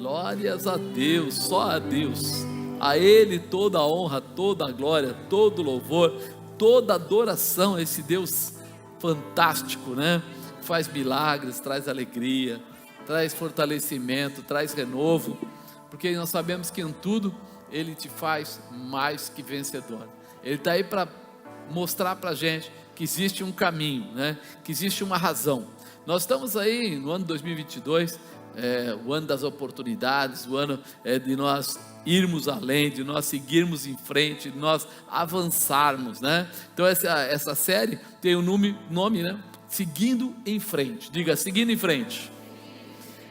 Glórias a Deus, só a Deus. A Ele toda a honra, toda a glória, todo o louvor, toda a adoração a esse Deus fantástico, né? Faz milagres, traz alegria, traz fortalecimento, traz renovo, porque nós sabemos que em tudo Ele te faz mais que vencedor. Ele está aí para mostrar para a gente que existe um caminho, né? Que existe uma razão. Nós estamos aí no ano 2022, o ano das oportunidades, o ano de nós irmos além, de nós seguirmos em frente, de nós avançarmos, né? Então essa série tem o nome, né? Seguindo em frente. Diga, seguindo em frente.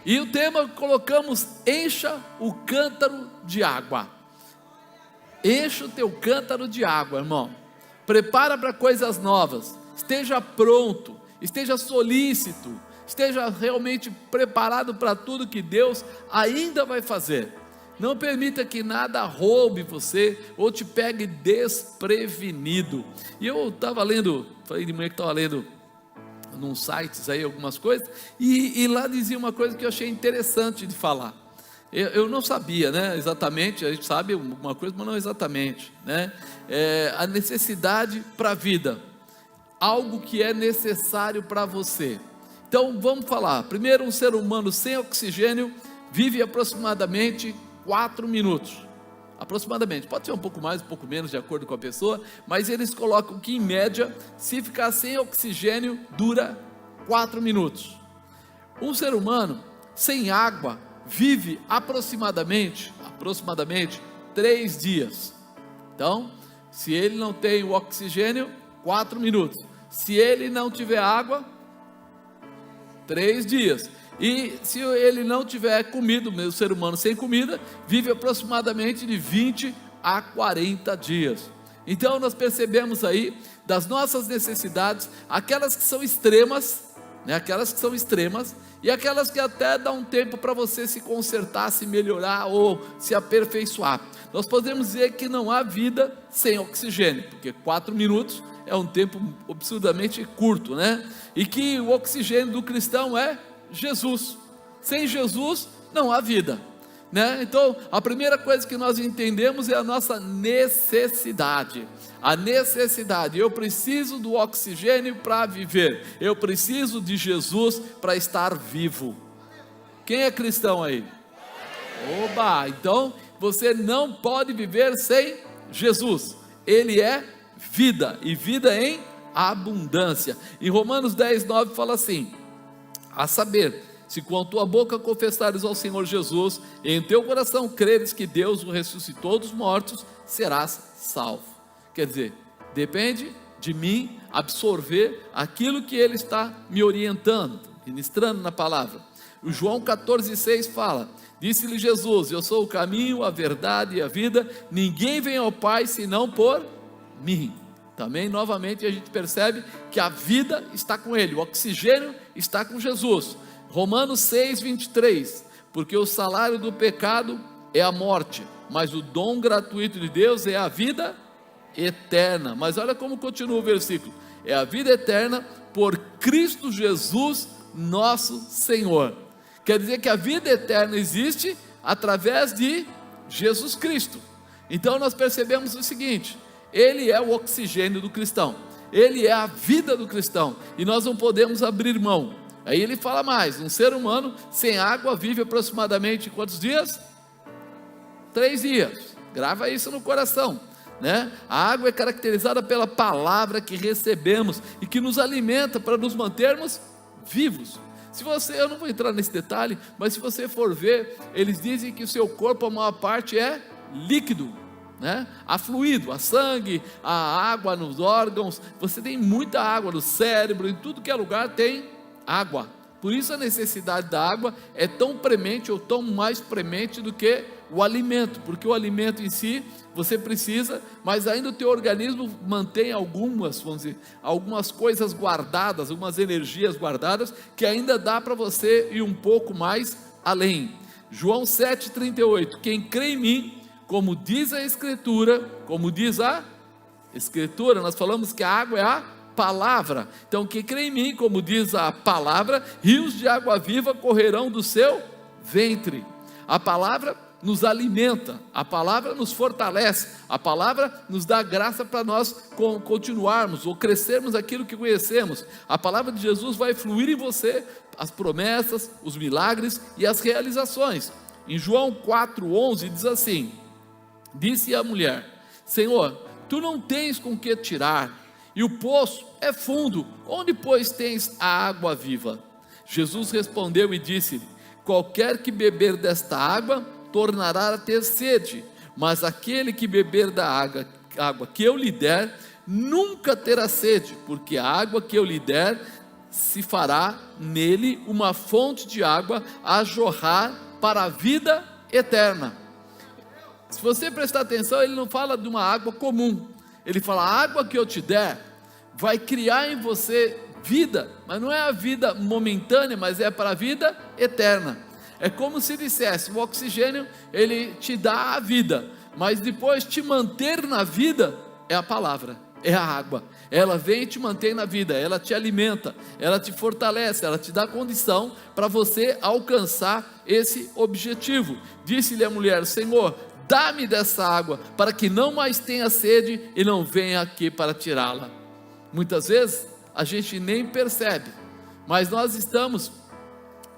E o tema colocamos: encha o cântaro de água. Encha o teu cântaro de água, irmão. Prepara para coisas novas. Esteja pronto, esteja solícito, esteja realmente preparado para tudo que Deus ainda vai fazer. Não permita que nada roube você ou te pegue desprevenido. E eu estava lendo, falei de manhã que estava lendo num sites aí algumas coisas, e lá dizia uma coisa que eu achei interessante de falar. Eu não sabia, né, exatamente, a gente sabe alguma coisa, mas não exatamente, né? A necessidade para a vida, algo que é necessário para você. Então vamos falar. Primeiro, um ser humano sem oxigênio vive aproximadamente 4 minutos, aproximadamente, pode ser um pouco mais, um pouco menos, de acordo com a pessoa, mas eles colocam que em média, se ficar sem oxigênio, dura 4 minutos. Um ser humano sem água vive aproximadamente 3 dias. Então, se ele não tem o oxigênio, 4 minutos. Se ele não tiver água, 3 dias. E se ele não tiver comida, o ser humano sem comida, vive aproximadamente de 20 a 40 dias. Então nós percebemos aí, das nossas necessidades, aquelas que são extremas, né? Aquelas que são extremas, e aquelas que até dá um tempo para você se consertar, se melhorar ou se aperfeiçoar. Nós podemos dizer que não há vida sem oxigênio, porque 4 minutos é um tempo absurdamente curto, né? E que o oxigênio do cristão é Jesus. Sem Jesus não há vida, né? Então a primeira coisa que nós entendemos é a nossa necessidade. A necessidade, eu preciso do oxigênio para viver, eu preciso de Jesus para estar vivo. Quem é cristão aí? Oba! Então você não pode viver sem Jesus. Ele é vida, e vida em abundância. Em Romanos 10:9 fala assim: a saber, se com a tua boca confessares ao Senhor Jesus, e em teu coração creres que Deus o ressuscitou dos mortos, serás salvo. Quer dizer, depende de mim absorver aquilo que Ele está me orientando, ministrando na palavra. O João 14:6 fala: disse-lhe Jesus: eu sou o caminho, a verdade e a vida, ninguém vem ao Pai senão por mim. Também novamente a gente percebe que a vida está com Ele, o oxigênio está com Jesus. Romanos 6:23, porque o salário do pecado é a morte, mas o dom gratuito de Deus é a vida eterna. Mas olha como continua o versículo: é a vida eterna por Cristo Jesus nosso Senhor. Quer dizer que a vida eterna existe através de Jesus Cristo. Então nós percebemos o seguinte: Ele é o oxigênio do cristão, Ele é a vida do cristão, e nós não podemos abrir mão. Aí ele fala mais: um ser humano sem água vive aproximadamente quantos dias? 3 dias, grava isso no coração, né? A água é caracterizada pela palavra que recebemos, e que nos alimenta para nos mantermos vivos. Se você, eu não vou entrar nesse detalhe, mas se você for ver, eles dizem que o seu corpo, a maior parte é líquido, né? Há fluido, há sangue, há água nos órgãos, você tem muita água no cérebro, em tudo que é lugar tem água. Por isso a necessidade da água é tão premente, ou tão mais premente do que o alimento, porque o alimento em si você precisa, mas ainda o teu organismo mantém algumas, vamos dizer, algumas coisas guardadas, algumas energias guardadas, que ainda dá para você ir um pouco mais além. João 7,38, quem crê em mim, como diz a Escritura, nós falamos que a água é a palavra. Então quem crê em mim, como diz a palavra, rios de água viva correrão do seu ventre. A palavra nos alimenta, a palavra nos fortalece, a palavra nos dá graça para nós continuarmos ou crescermos aquilo que conhecemos. A palavra de Jesus vai fluir em você as promessas, os milagres e as realizações. Em João 4,11 diz assim: disse a mulher: Senhor, tu não tens com que tirar, e o poço é fundo, onde pois tens a água viva? Jesus respondeu e disse-lhe: qualquer que beber desta água tornará a ter sede, mas aquele que beber da água que eu lhe der, nunca terá sede, porque a água que eu lhe der se fará nele uma fonte de água a jorrar para a vida eterna. Se você prestar atenção, ele não fala de uma água comum, ele fala: a água que eu te der vai criar em você vida, mas não é a vida momentânea, mas é para a vida eterna. É como se dissesse: o oxigênio, ele te dá a vida, mas depois te manter na vida é a palavra, é a água. Ela vem e te mantém na vida, ela te alimenta, ela te fortalece, ela te dá condição para você alcançar esse objetivo. Disse-lhe a mulher: Senhor, dá-me dessa água, para que não mais tenha sede e não venha aqui para tirá-la. Muitas vezes a gente nem percebe, mas nós estamos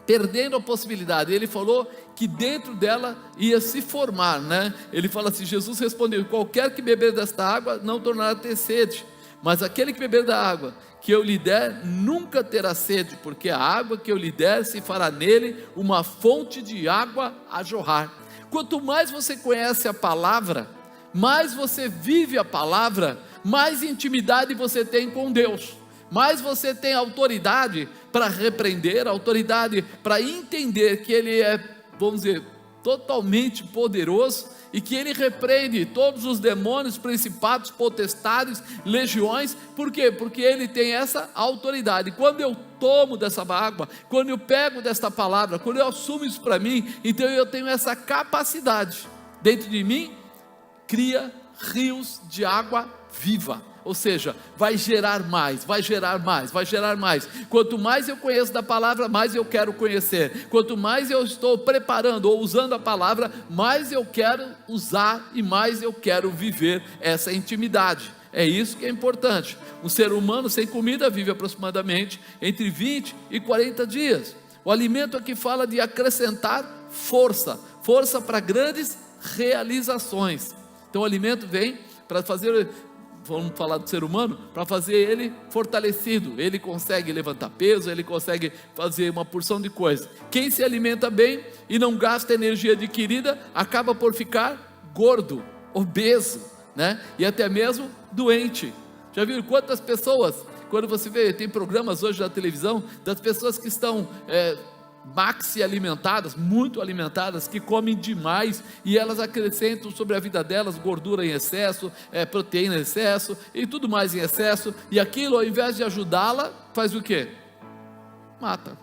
perdendo a possibilidade. Ele falou que dentro dela ia se formar, né? Ele fala assim, Jesus respondeu: qualquer que beber desta água não tornará a ter sede, mas aquele que beber da água que eu lhe der nunca terá sede, porque a água que eu lhe der se fará nele uma fonte de água a jorrar. Quanto mais você conhece a palavra, mais você vive a palavra, mais intimidade você tem com Deus, mais você tem autoridade para repreender, autoridade para entender que Ele é, vamos dizer, totalmente poderoso, e que Ele repreende todos os demônios, principados, potestades, legiões. Por quê? Porque Ele tem essa autoridade. Quando eu tomo dessa água, quando eu pego desta palavra, quando eu assumo isso para mim, então eu tenho essa capacidade, dentro de mim, cria rios de água viva, ou seja, vai gerar mais, vai gerar mais, vai gerar mais. Quanto mais eu conheço da palavra, mais eu quero conhecer. Quanto mais eu estou preparando ou usando a palavra, mais eu quero usar e mais eu quero viver essa intimidade. É isso que é importante. Um ser humano sem comida vive aproximadamente entre 20 e 40 dias. O alimento aqui fala de acrescentar força, força para grandes realizações. Então o alimento vem para fazer, vamos falar do ser humano, para fazer ele fortalecido. Ele consegue levantar peso, ele consegue fazer uma porção de coisas. Quem se alimenta bem e não gasta energia adquirida, acaba por ficar gordo, obeso, né? E até mesmo doente. Já viram quantas pessoas, quando você vê, tem programas hoje na televisão, das pessoas que estão maxi alimentadas, muito alimentadas, que comem demais, e elas acrescentam sobre a vida delas gordura em excesso, proteína em excesso, e tudo mais em excesso, e aquilo, ao invés de ajudá-la, faz o quê? Mata,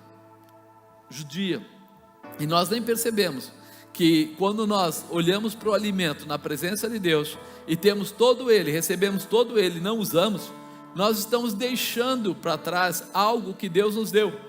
judia. E nós nem percebemos que quando nós olhamos para o alimento na presença de Deus, e temos todo ele, recebemos todo ele, não usamos, nós estamos deixando para trás algo que Deus nos deu.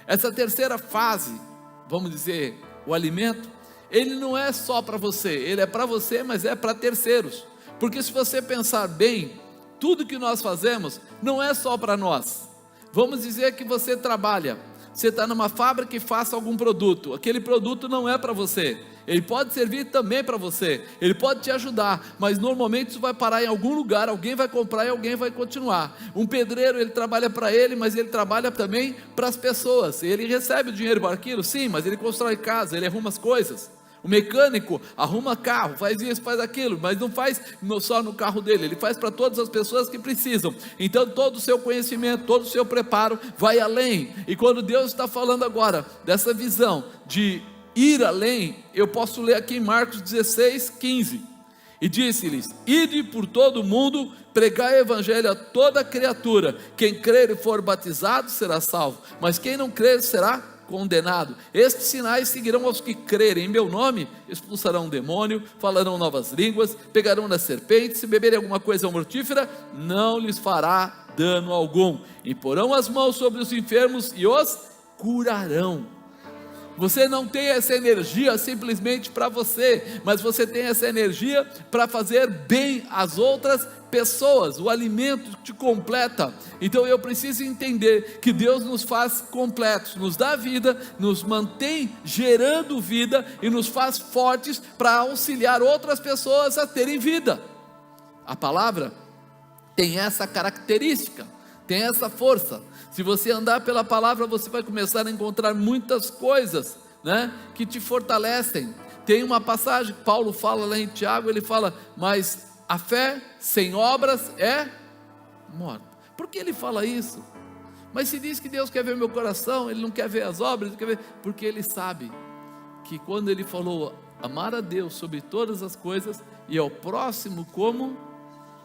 Essa terceira fase, vamos dizer, o alimento, ele não é só para você, ele é para você, mas é para terceiros. Porque se você pensar bem, tudo que nós fazemos não é só para nós. Vamos dizer que você trabalha, você está numa fábrica e faça algum produto, aquele produto não é para você, ele pode servir também para você, ele pode te ajudar, mas normalmente isso vai parar em algum lugar, alguém vai comprar e alguém vai continuar. Um pedreiro, ele trabalha para ele, mas ele trabalha também para as pessoas, ele recebe o dinheiro para aquilo, sim, mas ele constrói casa, ele arruma as coisas. O mecânico arruma carro, faz isso, faz aquilo, mas não faz só no carro dele, ele faz para todas as pessoas que precisam. Então todo o seu conhecimento, todo o seu preparo vai além. E quando Deus está falando agora dessa visão de ir além, eu posso ler aqui em Marcos 16:15, e disse-lhes: ide por todo o mundo, pregai o evangelho a toda criatura, quem crer e for batizado será salvo, mas quem não crer será condenado. Estes sinais seguirão aos que crerem em meu nome: expulsarão um demônio, falarão novas línguas, pegarão nas serpentes, se beberem alguma coisa mortífera, não lhes fará dano algum, imporão as mãos sobre os enfermos e os curarão. Você não tem essa energia simplesmente para você, mas você tem essa energia para fazer bem às outras pessoas. O alimento te completa. Então eu preciso entender que Deus nos faz completos, nos dá vida, nos mantém gerando vida e nos faz fortes para auxiliar outras pessoas a terem vida. A palavra tem essa característica, tem essa força. Se você andar pela palavra, você vai começar a encontrar muitas coisas, né, que te fortalecem. Tem uma passagem que Paulo fala lá em Tiago, ele fala, mas a fé sem obras é morta. Por que ele fala isso? Mas se diz que Deus quer ver meu coração, Ele não quer ver as obras, Ele quer ver, porque Ele sabe que quando Ele falou amar a Deus sobre todas as coisas e ao próximo como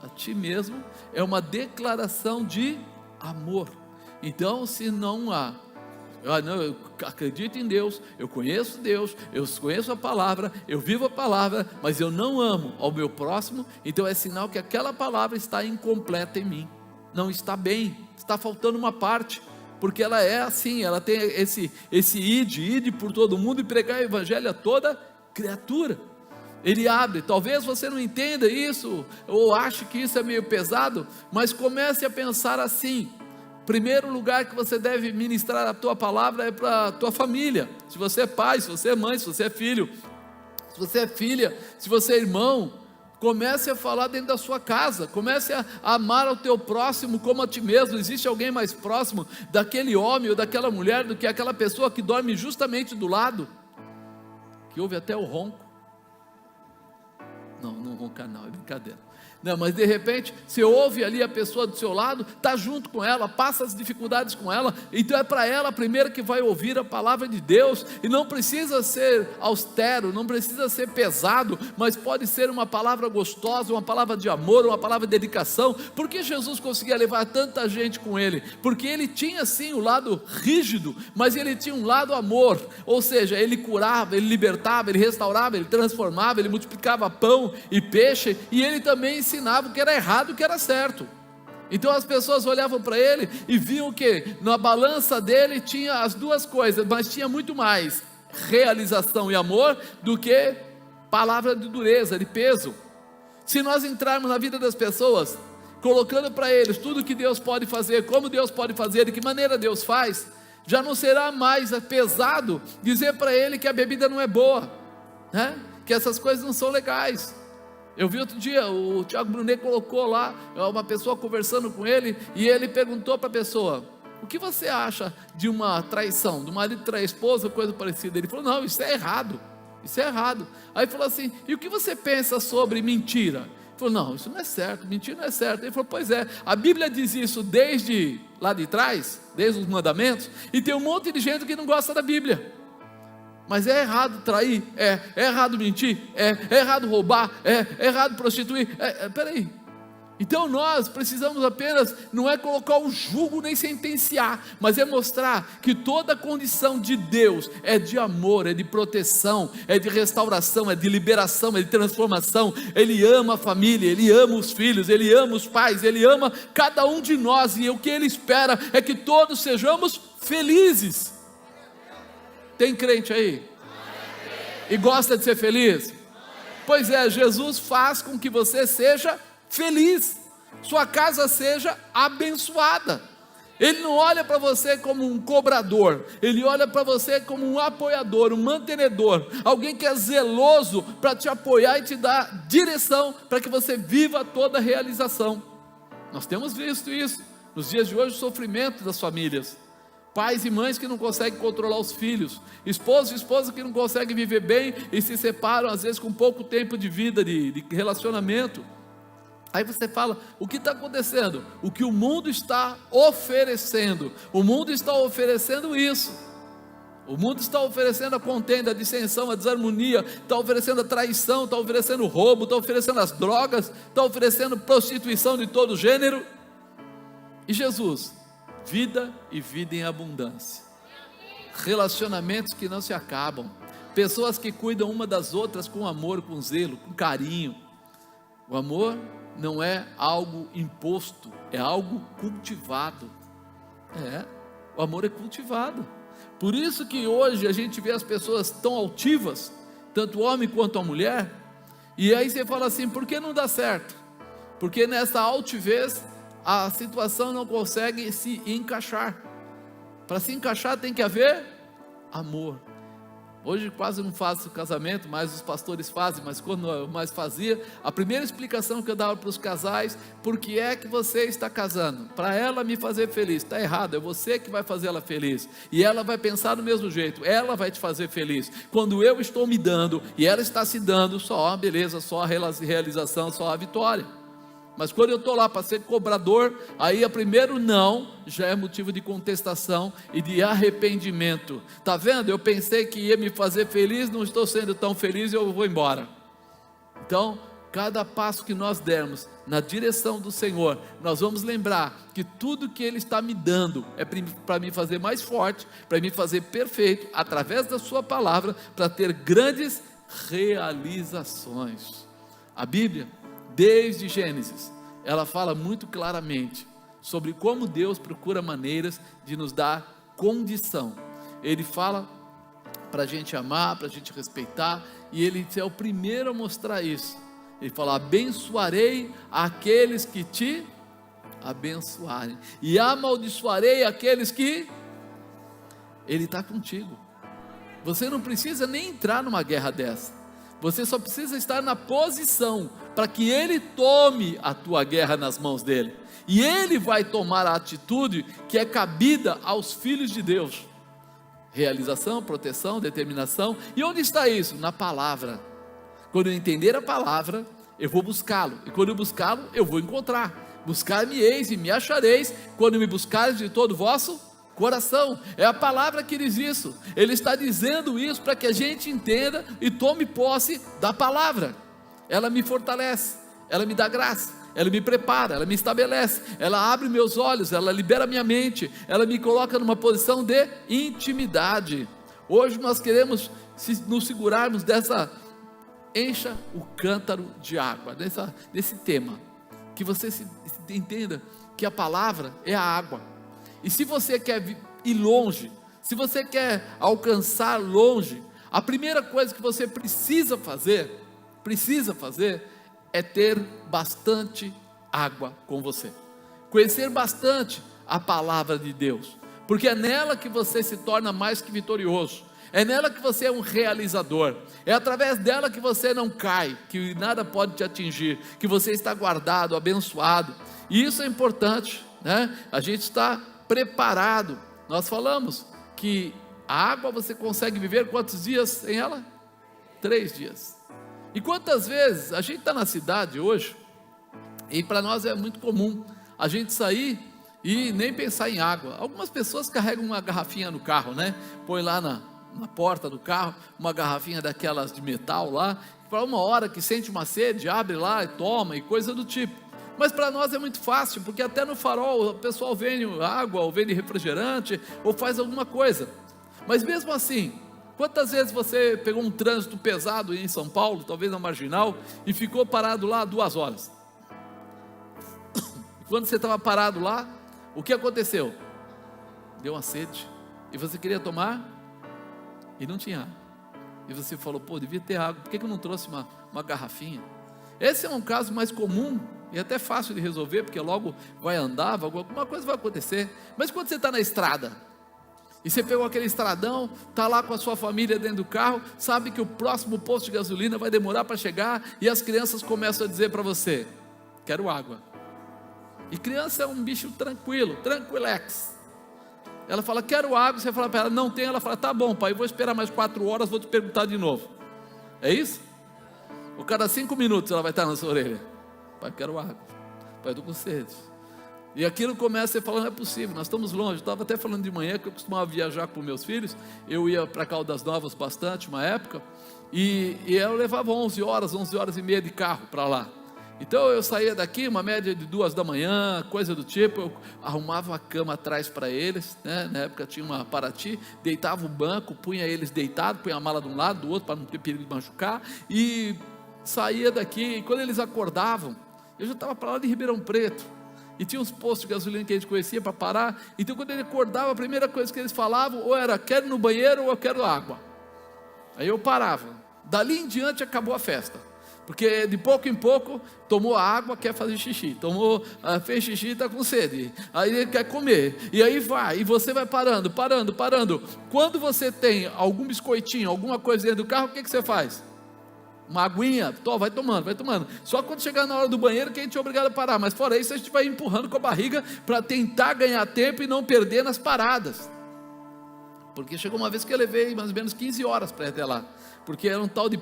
a ti mesmo, é uma declaração de amor. Então, se não há, eu acredito em Deus, eu conheço a palavra, eu vivo a palavra, mas eu não amo ao meu próximo, então é sinal que aquela palavra está incompleta em mim, não está bem, está faltando uma parte, porque ela é assim, ela tem esse ide por todo mundo e pregar o evangelho a toda criatura. Ele abre, talvez você não entenda isso, ou ache que isso é meio pesado, mas comece a pensar assim. Primeiro lugar que você deve ministrar a tua palavra é para a tua família. Se você é pai, se você é mãe, se você é filho, se você é filha, se você é irmão, comece a falar dentro da sua casa, comece a amar ao teu próximo como a ti mesmo. Existe alguém mais próximo daquele homem ou daquela mulher do que aquela pessoa que dorme justamente do lado, que ouve até o ronco? Não ronca não, é brincadeira. Não, mas de repente, você ouve ali a pessoa do seu lado, está junto com ela, passa as dificuldades com ela, então é para ela primeiro que vai ouvir a palavra de Deus, e não precisa ser austero, não precisa ser pesado, mas pode ser uma palavra gostosa, uma palavra de amor, uma palavra de dedicação. Por que Jesus conseguia levar tanta gente com ele? Porque ele tinha sim o lado rígido, mas ele tinha um lado amor, ou seja, ele curava, ele libertava, ele restaurava, ele transformava, ele multiplicava pão e peixe, e ele também ensinava o que era errado e o que era certo. Então as pessoas olhavam para ele e viam que na balança dele tinha as duas coisas, mas tinha muito mais realização e amor do que palavra de dureza, de peso. Se nós entrarmos na vida das pessoas, colocando para eles tudo que Deus pode fazer, como Deus pode fazer, de que maneira Deus faz, já não será mais pesado dizer para ele que a bebida não é boa, né? Que essas coisas não são legais. Eu vi outro dia, o Tiago Brunet colocou lá, uma pessoa conversando com ele, e ele perguntou para a pessoa, o que você acha de uma traição, do marido trair a esposa, coisa parecida? Ele falou, não, isso é errado, isso é errado. Aí falou assim, e o que você pensa sobre mentira? Ele falou, não, isso não é certo, mentira não é certo. Ele falou, pois é, a Bíblia diz isso desde lá de trás, desde os mandamentos, e tem um monte de gente que não gosta da Bíblia. Mas é errado trair, é errado mentir, é errado roubar, é errado prostituir, peraí. Então nós precisamos apenas, não é colocar o jugo nem sentenciar, mas é mostrar que toda a condição de Deus é de amor, é de proteção, é de restauração, é de liberação, é de transformação. Ele ama a família, Ele ama os filhos, Ele ama os pais, Ele ama cada um de nós, e o que Ele espera é que todos sejamos felizes. Tem crente aí? E gosta de ser feliz? Pois é, Jesus faz com que você seja feliz, sua casa seja abençoada. Ele não olha para você como um cobrador, Ele olha para você como um apoiador, um mantenedor, alguém que é zeloso para te apoiar e te dar direção, para que você viva toda a realização. Nós temos visto isso, nos dias de hoje, o sofrimento das famílias. Pais e mães que não conseguem controlar os filhos, esposos e esposas que não conseguem viver bem e se separam às vezes com pouco tempo de vida, de relacionamento. Aí você fala, o que está acontecendo? O que o mundo está oferecendo, o mundo está oferecendo isso. O mundo está oferecendo a contenda, a dissensão, a desarmonia, está oferecendo a traição, está oferecendo o roubo, está oferecendo as drogas, está oferecendo prostituição de todo gênero. E Jesus, vida e vida em abundância, relacionamentos que não se acabam, pessoas que cuidam uma das outras com amor, com zelo, com carinho. O amor não é algo imposto, é algo cultivado. O amor é cultivado. Por isso que hoje a gente vê as pessoas tão altivas, tanto o homem quanto a mulher, e aí você fala assim, por que não dá certo? Porque nessa altivez a situação não consegue se encaixar. Para se encaixar tem que haver amor. Hoje quase não faço casamento, mas os pastores fazem, mas quando eu mais fazia, a primeira explicação que eu dava para os casais, por que é que você está casando? Para ela me fazer feliz. Está errado, é você que vai fazer ela feliz, e ela vai pensar do mesmo jeito, ela vai te fazer feliz. Quando eu estou me dando, e ela está se dando, só a beleza, só a realização, só a vitória. Mas quando eu estou lá para ser cobrador, aí a primeiro não, já é motivo de contestação e de arrependimento. Está vendo? Eu pensei que ia me fazer feliz, não estou sendo tão feliz e eu vou embora. Então, cada passo que nós dermos na direção do Senhor, nós vamos lembrar que tudo que Ele está me dando é para me fazer mais forte, para me fazer perfeito, através da sua palavra, para ter grandes realizações. A Bíblia, desde Gênesis, ela fala muito claramente sobre como Deus procura maneiras de nos dar condição. Ele fala para a gente amar, para a gente respeitar, e Ele é o primeiro a mostrar isso. Ele fala, abençoarei aqueles que te abençoarem, e amaldiçoarei aqueles que... Ele está contigo. Você não precisa nem entrar numa guerra dessa. Você só precisa estar na posição para que Ele tome a tua guerra nas mãos dEle. E Ele vai tomar a atitude que é cabida aos filhos de Deus. Realização, proteção, determinação. E onde está isso? Na palavra. Quando eu entender a palavra, eu vou buscá-lo. E quando eu buscá-lo, eu vou encontrar. Buscar-me-eis e me achareis, quando me buscares de todo o vosso coração. É a palavra que diz isso. Ele está dizendo isso para que a gente entenda e tome posse da palavra. Ela me fortalece, ela me dá graça, ela me prepara, ela me estabelece, ela abre meus olhos, ela libera minha mente, ela me coloca numa posição de intimidade. Hoje nós queremos nos segurarmos dessa, encha o cântaro de água, desse tema, que você entenda que a palavra é a água. E se você quer ir longe, se você quer alcançar longe, a primeira coisa que você precisa fazer é ter bastante água com você, conhecer bastante a palavra de Deus, porque é nela que você se torna mais que vitorioso, é nela que você é um realizador, é através dela que você não cai, que nada pode te atingir, que você está guardado, abençoado, e isso é importante, né? A gente está preparado. Nós falamos que a água você consegue viver quantos dias sem ela? 3 dias. E quantas vezes a gente está na cidade hoje, e para nós é muito comum a gente sair e nem pensar em água. Algumas pessoas carregam uma garrafinha no carro, né? Põe lá na porta do carro, uma garrafinha daquelas de metal lá, para uma hora que sente uma sede, abre lá e toma, e coisa do tipo. Mas para nós é muito fácil, porque até no farol o pessoal vende água, ou vende refrigerante, ou faz alguma coisa. Mas mesmo assim, quantas vezes você pegou um trânsito pesado em São Paulo, talvez na Marginal, e ficou parado lá 2 horas? Quando você estava parado lá, o que aconteceu? Deu uma sede, e você queria tomar, e não tinha água. E você falou, pô, devia ter água, por que eu não trouxe uma garrafinha? Esse é um caso mais comum, e até fácil de resolver, porque logo vai andar, alguma coisa vai acontecer. Mas quando você está na estrada, e você pegou aquele estradão, está lá com a sua família dentro do carro, sabe que o próximo posto de gasolina vai demorar para chegar, e as crianças começam a dizer para você, quero água. E criança é um bicho tranquilo, tranquilex. Ela fala, quero água, você fala para ela, não tem, ela fala, tá bom pai, eu vou esperar mais 4 horas, vou te perguntar de novo. É isso? Ou cada 5 minutos ela vai estar na sua orelha, pai, quero água, pai, estou com sede. E aquilo começa a ser falando, não é possível, nós estamos longe. Eu estava até falando de manhã que eu costumava viajar com meus filhos, eu ia para Caldas Novas bastante, uma época, e eu levava 11 horas e meia de carro para lá. Então eu saía daqui, uma média de 2 da manhã, coisa do tipo, eu arrumava a cama atrás para eles, né? Na época tinha uma Paraty, deitava o banco, punha eles deitados, punha a mala de um lado, do outro, para não ter perigo de machucar, e saía daqui, e quando eles acordavam, eu já estava para lá de Ribeirão Preto, E tinha uns postos de gasolina que a gente conhecia para parar. Então quando ele acordava, a primeira coisa que eles falavam ou era quero ir no banheiro ou eu quero água. Aí eu parava. Dali em diante acabou a festa, porque de pouco em pouco tomou água, quer fazer xixi, fez xixi, está com sede, aí ele quer comer, e aí vai, e você vai parando. Quando você tem algum biscoitinho, alguma coisa dentro do carro, o que você faz? Uma aguinha, vai tomando. Só quando chegar na hora do banheiro que a gente é obrigado a parar, mas fora isso a gente vai empurrando com a barriga para tentar ganhar tempo e não perder nas paradas. Porque chegou uma vez que eu levei mais ou menos 15 horas para ir até lá, porque era um tal de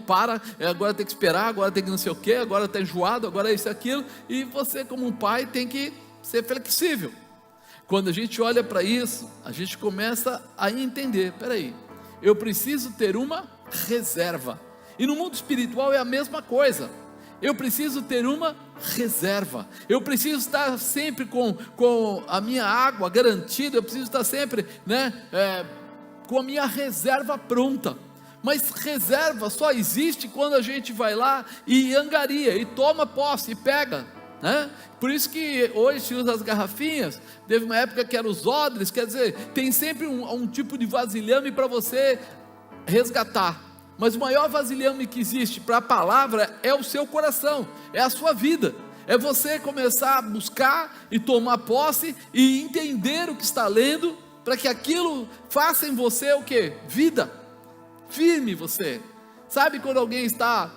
agora tem que esperar, agora tem que não sei o que, agora está enjoado, agora é isso e aquilo, e você como um pai tem que ser flexível. Quando a gente olha para isso, a gente começa a entender, peraí, eu preciso ter uma reserva, e no mundo espiritual é a mesma coisa. Eu preciso ter uma reserva, eu preciso estar sempre com a minha água garantida, eu preciso estar sempre, com a minha reserva pronta. Mas reserva só existe quando a gente vai lá e angaria, e toma posse, e pega, Por isso que hoje se usa as garrafinhas. Teve uma época que eram os odres, quer dizer, tem sempre um tipo de vasilhame para você resgatar. Mas o maior vasilhame que existe para a palavra é o seu coração, é a sua vida. É você começar a buscar e tomar posse e entender o que está lendo, para que aquilo faça em você o quê? Vida, firme você. Sabe quando alguém está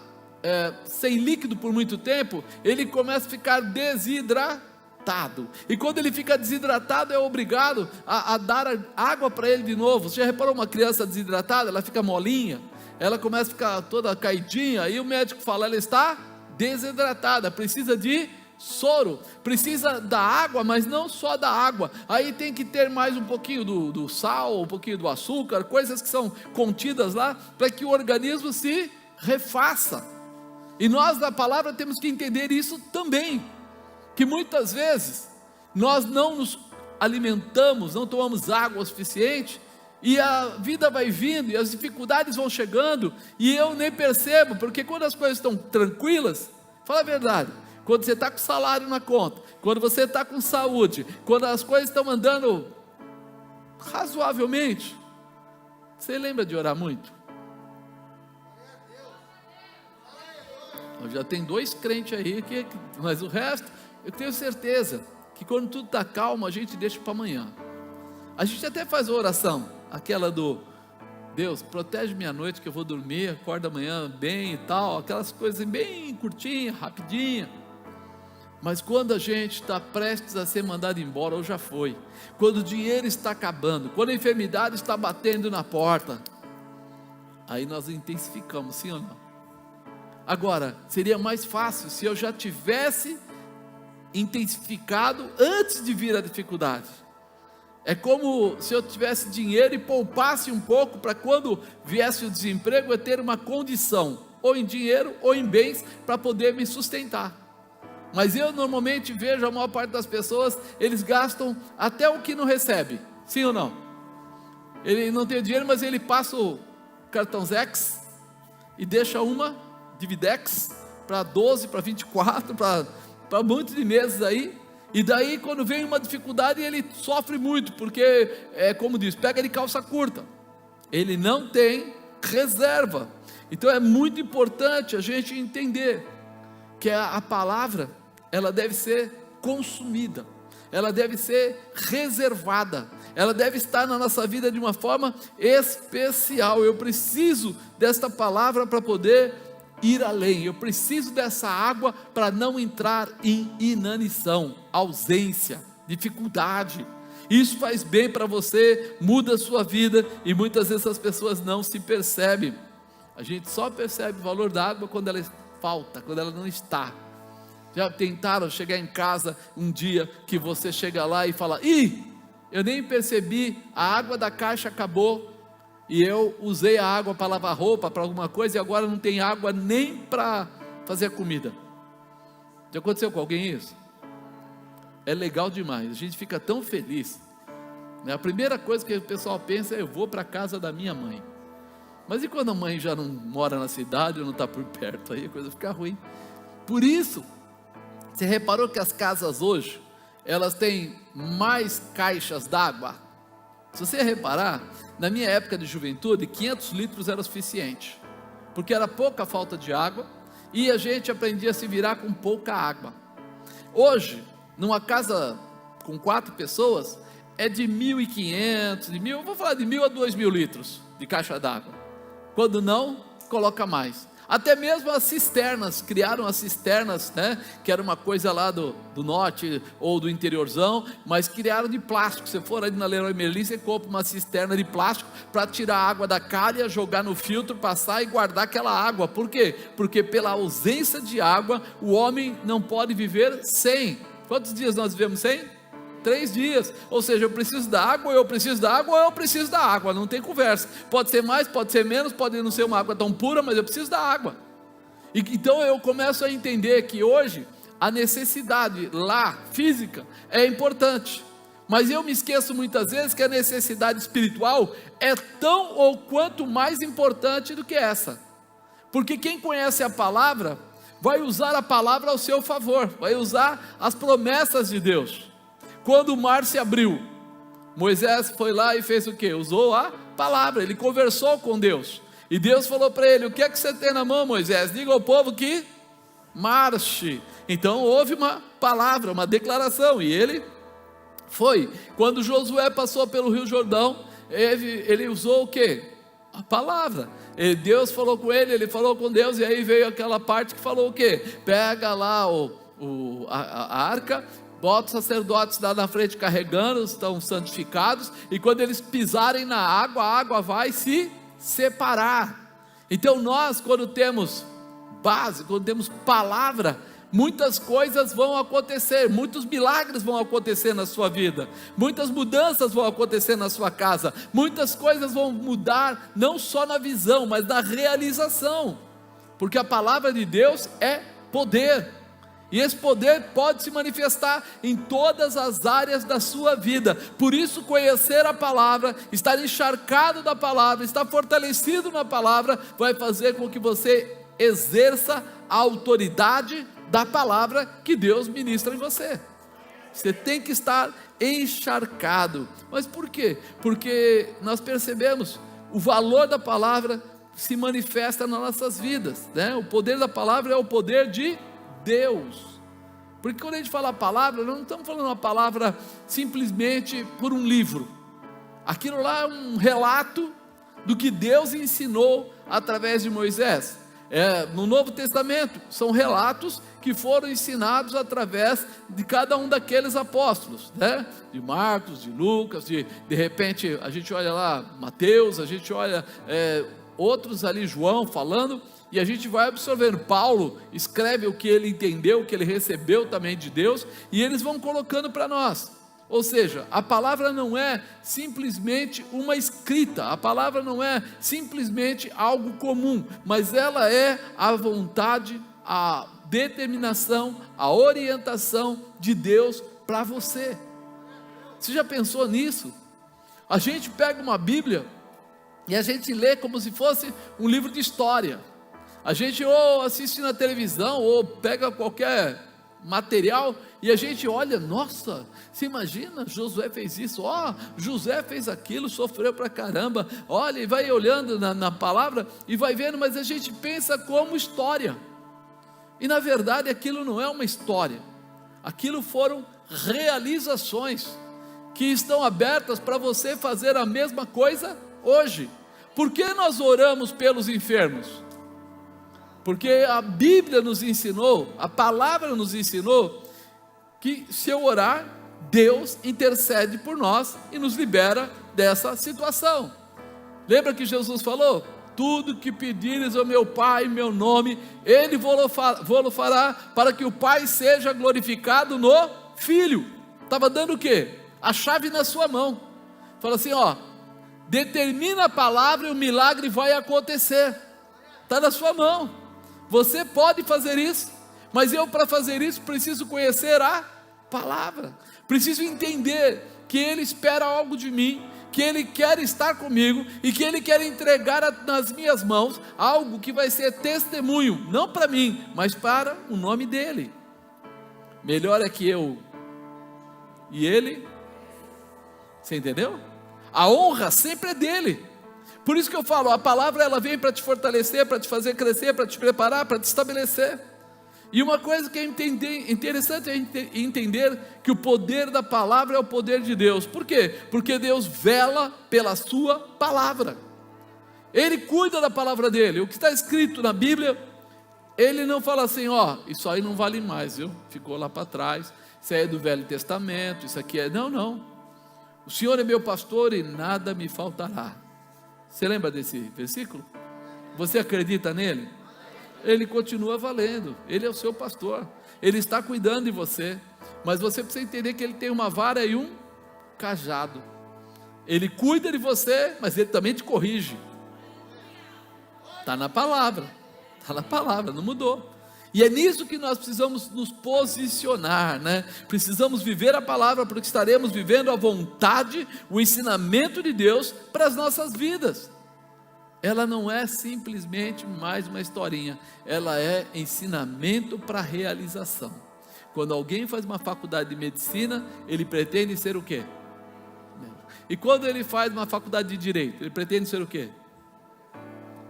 sem líquido por muito tempo, ele começa a ficar desidratado, e quando ele fica desidratado é obrigado a dar água para ele de novo. Você já reparou uma criança desidratada? Ela fica molinha, ela começa a ficar toda caidinha, e o médico fala, ela está desidratada, precisa de soro, precisa da água, mas não só da água, aí tem que ter mais um pouquinho do sal, um pouquinho do açúcar, coisas que são contidas lá, para que o organismo se refaça. E nós da palavra temos que entender isso também, que muitas vezes nós não nos alimentamos, não tomamos água o suficiente, e a vida vai vindo, e as dificuldades vão chegando, e eu nem percebo, porque quando as coisas estão tranquilas, fala a verdade, quando você está com salário na conta, quando você está com saúde, quando as coisas estão andando razoavelmente, você lembra de orar muito? Já tem 2 crentes aí, mas o resto, eu tenho certeza, que quando tudo está calmo, a gente deixa para amanhã. A gente até faz a oração, aquela do Deus, protege minha noite que eu vou dormir, acordo amanhã bem e tal, aquelas coisas bem curtinhas, rapidinha. Mas quando a gente está prestes a ser mandado embora, ou já foi, quando o dinheiro está acabando, quando a enfermidade está batendo na porta, aí nós intensificamos, sim ou não? Agora, seria mais fácil se eu já tivesse intensificado antes de vir a dificuldade. É como se eu tivesse dinheiro e poupasse um pouco, para quando viesse o desemprego, eu ter uma condição, ou em dinheiro ou em bens, para poder me sustentar. Mas eu normalmente vejo a maior parte das pessoas, eles gastam até o que não recebe, sim ou não? Ele não tem dinheiro, mas ele passa o cartão Zex e deixa uma Dividex para 12, para 24, para um monte de meses aí. E daí quando vem uma dificuldade ele sofre muito, porque como diz, pega de calça curta, ele não tem reserva. Então é muito importante a gente entender que a palavra, ela deve ser consumida, ela deve ser reservada, ela deve estar na nossa vida de uma forma especial. Eu preciso desta palavra para poder ir além, eu preciso dessa água para não entrar em inanição, ausência, dificuldade. Isso faz bem para você, muda a sua vida, e muitas vezes as pessoas não se percebem. A gente só percebe o valor da água quando ela falta, quando ela não está. Já tentaram chegar em casa um dia que você chega lá e fala, eu nem percebi, a água da caixa acabou, e eu usei a água para lavar roupa, para alguma coisa, e agora não tem água nem para fazer a comida. Já aconteceu com alguém isso? É legal demais, a gente fica tão feliz, A primeira coisa que o pessoal pensa é, eu vou para a casa da minha mãe. Mas e quando a mãe já não mora na cidade, ou não está por perto, aí a coisa fica ruim. Por isso, você reparou que as casas hoje, elas têm mais caixas d'água. Se você reparar, na minha época de juventude, 500 litros era o suficiente, porque era pouca falta de água, e a gente aprendia a se virar com pouca água. Hoje, numa casa com 4 pessoas, é de 1.500, vou falar de 1.000 a 2.000 litros de caixa d'água. Quando não, coloca mais. Até mesmo as cisternas, criaram as cisternas, né, que era uma coisa lá do norte ou do interiorzão, mas criaram de plástico. Se for aí na Leroy Merlin, você compra uma cisterna de plástico para tirar a água da calha, jogar no filtro, passar e guardar aquela água. Por quê? Porque pela ausência de água, o homem não pode viver sem. Quantos dias nós vivemos sem? 3 dias, ou seja, eu preciso da água, eu preciso da água, eu preciso da água, não tem conversa, pode ser mais, pode ser menos, pode não ser uma água tão pura, mas eu preciso da água. Então eu começo a entender que hoje, a necessidade lá, física, é importante, mas eu me esqueço muitas vezes que a necessidade espiritual é tão ou quanto mais importante do que essa, porque quem conhece a palavra, vai usar a palavra ao seu favor, vai usar as promessas de Deus. Quando o mar se abriu, Moisés foi lá e fez o quê? Usou a palavra, ele conversou com Deus, e Deus falou para ele: o que é que você tem na mão, Moisés? Diga ao povo que marche. Então houve uma palavra, uma declaração, e ele foi. Quando Josué passou pelo Rio Jordão, ele usou o quê? A palavra. Deus falou com ele falou com Deus, e aí veio aquela parte que falou o quê? Pega lá a arca, bota os sacerdotes lá na frente carregando, estão santificados, e quando eles pisarem na água, a água vai se separar. Então nós, quando temos base, quando temos palavra, muitas coisas vão acontecer, muitos milagres vão acontecer na sua vida, muitas mudanças vão acontecer na sua casa, muitas coisas vão mudar, não só na visão, mas na realização, porque a palavra de Deus é poder, e esse poder pode se manifestar em todas as áreas da sua vida. Por isso, conhecer a palavra, estar encharcado da palavra, estar fortalecido na palavra, vai fazer com que você exerça a autoridade da palavra que Deus ministra em você. Você tem que estar encharcado. Mas por quê? Porque nós percebemos o valor da palavra se manifesta nas nossas vidas, né? O poder da palavra é o poder de Deus. Porque quando a gente fala a palavra, nós não estamos falando uma palavra simplesmente por um livro. Aquilo lá é um relato do que Deus ensinou através de Moisés. No Novo Testamento são relatos que foram ensinados através de cada um daqueles apóstolos, né? De Marcos, de Lucas, de repente a gente olha lá Mateus, a gente olha outros ali, João falando, e a gente vai absorvendo. Paulo escreve o que ele entendeu, o que ele recebeu também de Deus, e eles vão colocando para nós. Ou seja, a palavra não é simplesmente uma escrita, a palavra não é simplesmente algo comum, mas ela é a vontade, a determinação, a orientação de Deus para você. Você já pensou nisso? A gente pega uma Bíblia e a gente lê como se fosse um livro de história. A gente ou assiste na televisão ou pega qualquer material e a gente olha, nossa, você imagina, Josué fez isso, José fez aquilo, sofreu pra caramba, olha, e vai olhando na palavra e vai vendo, mas a gente pensa como história, e na verdade aquilo não é uma história, aquilo foram realizações que estão abertas para você fazer a mesma coisa hoje. Por que nós oramos pelos enfermos? Porque a Bíblia nos ensinou, a palavra nos ensinou, que se eu orar, Deus intercede por nós e nos libera dessa situação. Lembra que Jesus falou? Tudo que pedires ao meu Pai em meu nome, Ele vou-lo fará, para que o Pai seja glorificado no Filho. Estava dando o quê? A chave na sua mão. Fala assim, determina a palavra e o milagre vai acontecer. Está na sua mão. Você pode fazer isso, mas eu, para fazer isso, preciso conhecer a palavra, preciso entender que Ele espera algo de mim, que Ele quer estar comigo, e que Ele quer entregar nas minhas mãos, algo que vai ser testemunho, não para mim, mas para o nome dEle. Melhor é que eu e ele, você entendeu? A honra sempre é dele. Por isso que eu falo, a palavra ela vem para te fortalecer, para te fazer crescer, para te preparar, para te estabelecer. E uma coisa que é interessante é entender que o poder da palavra é o poder de Deus. Por quê? Porque Deus vela pela sua palavra. Ele cuida da palavra dele. O que está escrito na Bíblia, ele não fala assim, ó, isso aí não vale mais, viu? Ficou lá para trás, isso aí é do Velho Testamento, isso aqui é... Não. O Senhor é meu pastor e nada me faltará. Você lembra desse versículo? Você acredita nele? Ele continua valendo, ele é o seu pastor, ele está cuidando de você, mas você precisa entender que ele tem uma vara e um cajado. Ele cuida de você, mas ele também te corrige. Está na palavra, não mudou. E é nisso que nós precisamos nos posicionar, né? Precisamos viver a palavra, porque estaremos vivendo a vontade, o ensinamento de Deus para as nossas vidas. Ela não é simplesmente mais uma historinha, ela é ensinamento para realização. Quando alguém faz uma faculdade de medicina, ele pretende ser o quê? E quando ele faz uma faculdade de direito, ele pretende ser o quê?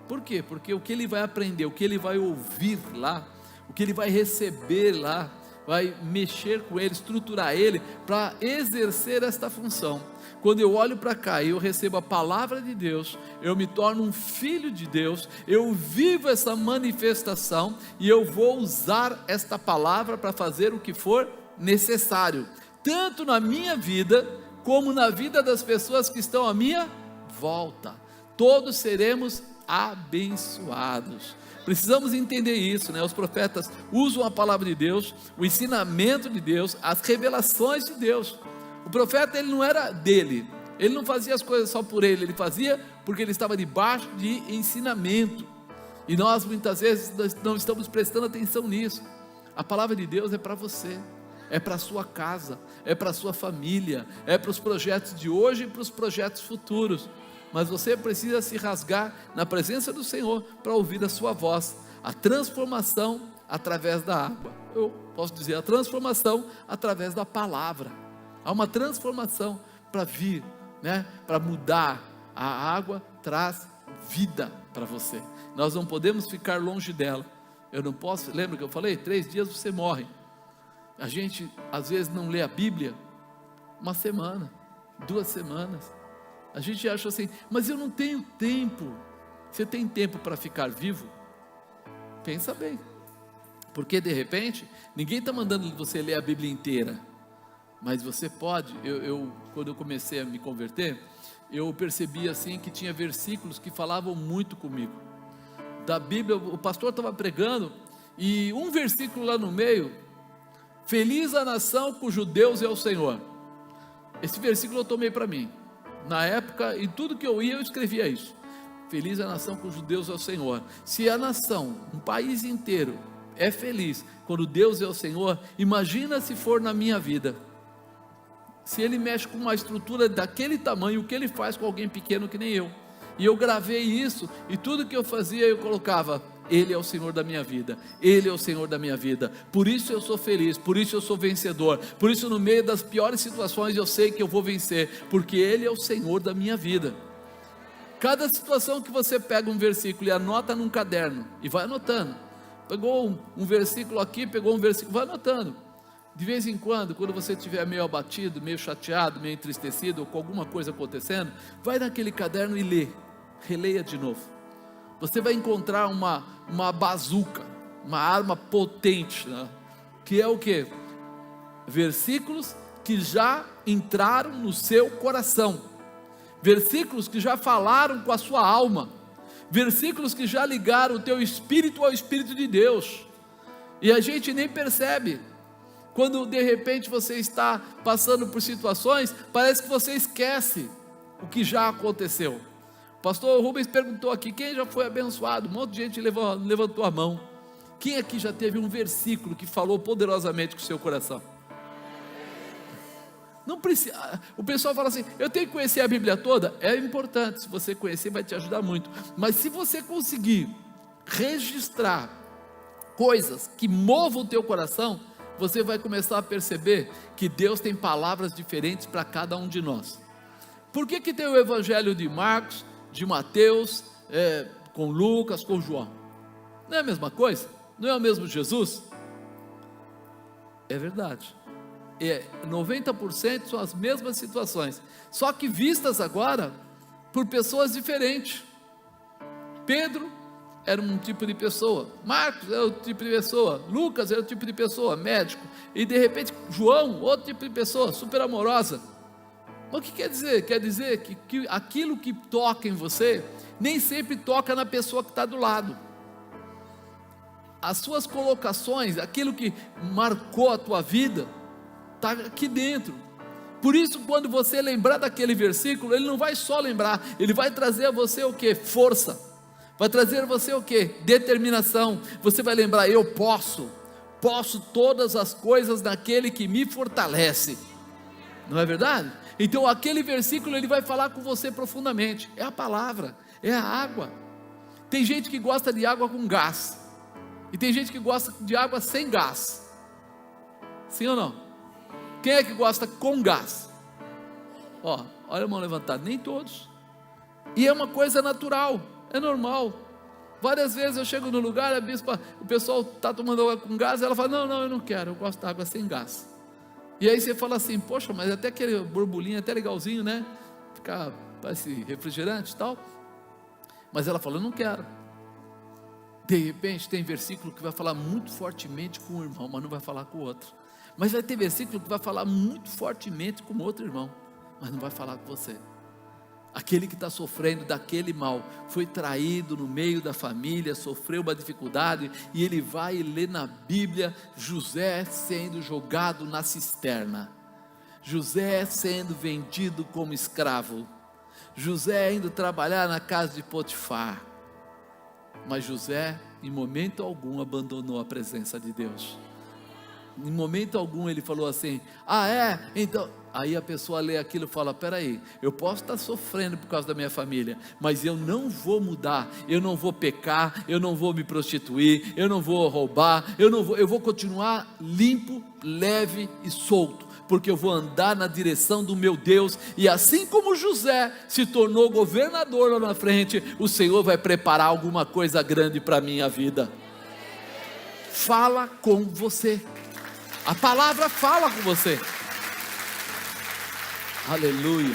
Por quê? Porque o que ele vai aprender, o que ele vai ouvir lá, o que ele vai receber lá, vai mexer com ele, estruturar ele para exercer esta função. Quando eu olho para cá e eu recebo a palavra de Deus, eu me torno um filho de Deus, eu vivo essa manifestação e eu vou usar esta palavra para fazer o que for necessário, tanto na minha vida, como na vida das pessoas que estão à minha volta. Todos seremos abençoados. Precisamos entender isso, né? Os profetas usam a palavra de Deus, o ensinamento de Deus, as revelações de Deus. O profeta, ele não era dele, ele não fazia as coisas só por ele fazia porque ele estava debaixo de ensinamento. E nós muitas vezes não estamos prestando atenção nisso. A palavra de Deus é para você, é para a sua casa, é para a sua família, é para os projetos de hoje e para os projetos futuros. Mas você precisa se rasgar na presença do Senhor para ouvir a sua voz, a transformação através da água. Eu posso dizer, a transformação através da palavra. Há uma transformação para vir, né? Para mudar. A água traz vida para você. Nós não podemos ficar longe dela. Eu não posso, lembra que eu falei? 3 dias você morre. A gente às vezes não lê a Bíblia 1 semana, 2 semanas. A gente acha assim, mas eu não tenho tempo. Você tem tempo para ficar vivo? Pensa bem. Porque de repente, ninguém está mandando você ler a Bíblia inteira. Mas você pode, quando eu comecei a me converter, eu percebi assim que tinha versículos que falavam muito comigo. Da Bíblia, o pastor estava pregando, e um versículo lá no meio, feliz a nação cujo Deus é o Senhor. Esse versículo eu tomei para mim. Na época, em tudo que eu ia, eu escrevia isso. Feliz a nação cujo Deus é o Senhor. Se a nação, um país inteiro, é feliz quando Deus é o Senhor, imagina se for na minha vida. Se ele mexe com uma estrutura daquele tamanho, o que ele faz com alguém pequeno que nem eu? E eu gravei isso, e tudo que eu fazia eu colocava, Ele é o Senhor da minha vida, Ele é o Senhor da minha vida, por isso eu sou feliz, por isso eu sou vencedor, por isso no meio das piores situações eu sei que eu vou vencer, porque Ele é o Senhor da minha vida. Cada situação que você pega um versículo e anota num caderno, e vai anotando, pegou um versículo aqui, pegou um versículo, vai anotando. De vez em quando você estiver meio abatido, meio chateado, meio entristecido, ou com alguma coisa acontecendo, vai naquele caderno e lê, releia de novo. Você vai encontrar uma bazuca, uma arma potente, né? Que é o quê? Versículos que já entraram no seu coração, versículos que já falaram com a sua alma, versículos que já ligaram o teu espírito ao Espírito de Deus, e a gente nem percebe. Quando de repente você está passando por situações, parece que você esquece o que já aconteceu. O pastor Rubens perguntou aqui, quem já foi abençoado? Um monte de gente levantou a mão. Quem aqui já teve um versículo que falou poderosamente com o seu coração? Não precisa. O pessoal fala assim, eu tenho que conhecer a Bíblia toda. É importante, se você conhecer vai te ajudar muito. Mas se você conseguir registrar coisas que movam o teu coração, você vai começar a perceber que Deus tem palavras diferentes para cada um de nós. Por que tem o evangelho de Marcos, de Mateus, com Lucas, com João? Não é a mesma coisa? Não é o mesmo Jesus? É verdade. 90% são as mesmas situações, só que vistas agora por pessoas diferentes. Pedro era um tipo de pessoa, Marcos era outro tipo de pessoa, Lucas era outro tipo de pessoa, médico, e de repente João, outro tipo de pessoa, super amorosa. Mas o que quer dizer? Quer dizer que aquilo que toca em você, nem sempre toca na pessoa que está do lado. As suas colocações, aquilo que marcou a tua vida, está aqui dentro. Por isso, quando você lembrar daquele versículo, ele não vai só lembrar, ele vai trazer a você o que? Força. Vai trazer a você o que? Determinação. Você vai lembrar, eu posso todas as coisas naquele que me fortalece. Não é verdade? Então aquele versículo ele vai falar com você profundamente. É a palavra, é a água. Tem gente que gosta de água com gás, e tem gente que gosta de água sem gás. Sim ou não? Quem é que gosta com gás? Olha a mão levantada. Nem todos. E é uma coisa natural, é normal. Várias vezes eu chego no lugar, a bispa, o pessoal está tomando água com gás, ela fala, não, eu não quero, eu gosto de água sem gás. E aí você fala assim, poxa, mas até aquele borbulhinho, até legalzinho, né? Parece refrigerante e tal. Mas ela fala, eu não quero. De repente tem versículo que vai falar muito fortemente com o irmão, mas não vai falar com o outro. Mas vai ter versículo que vai falar muito fortemente com o outro irmão, mas não vai falar com você. Aquele que está sofrendo daquele mal, foi traído no meio da família, sofreu uma dificuldade, e ele vai e lê na Bíblia, José sendo jogado na cisterna, José sendo vendido como escravo, José indo trabalhar na casa de Potifar, mas José em momento algum abandonou a presença de Deus. Em momento algum ele falou assim, então, aí a pessoa lê aquilo e fala, peraí, eu posso estar sofrendo por causa da minha família, mas eu não vou mudar, eu não vou pecar, eu não vou me prostituir, eu não vou roubar, eu vou continuar limpo, leve e solto, porque eu vou andar na direção do meu Deus, e assim como José se tornou governador lá na frente, o Senhor vai preparar alguma coisa grande para a minha vida. Fala com você. A palavra fala com você. Aleluia.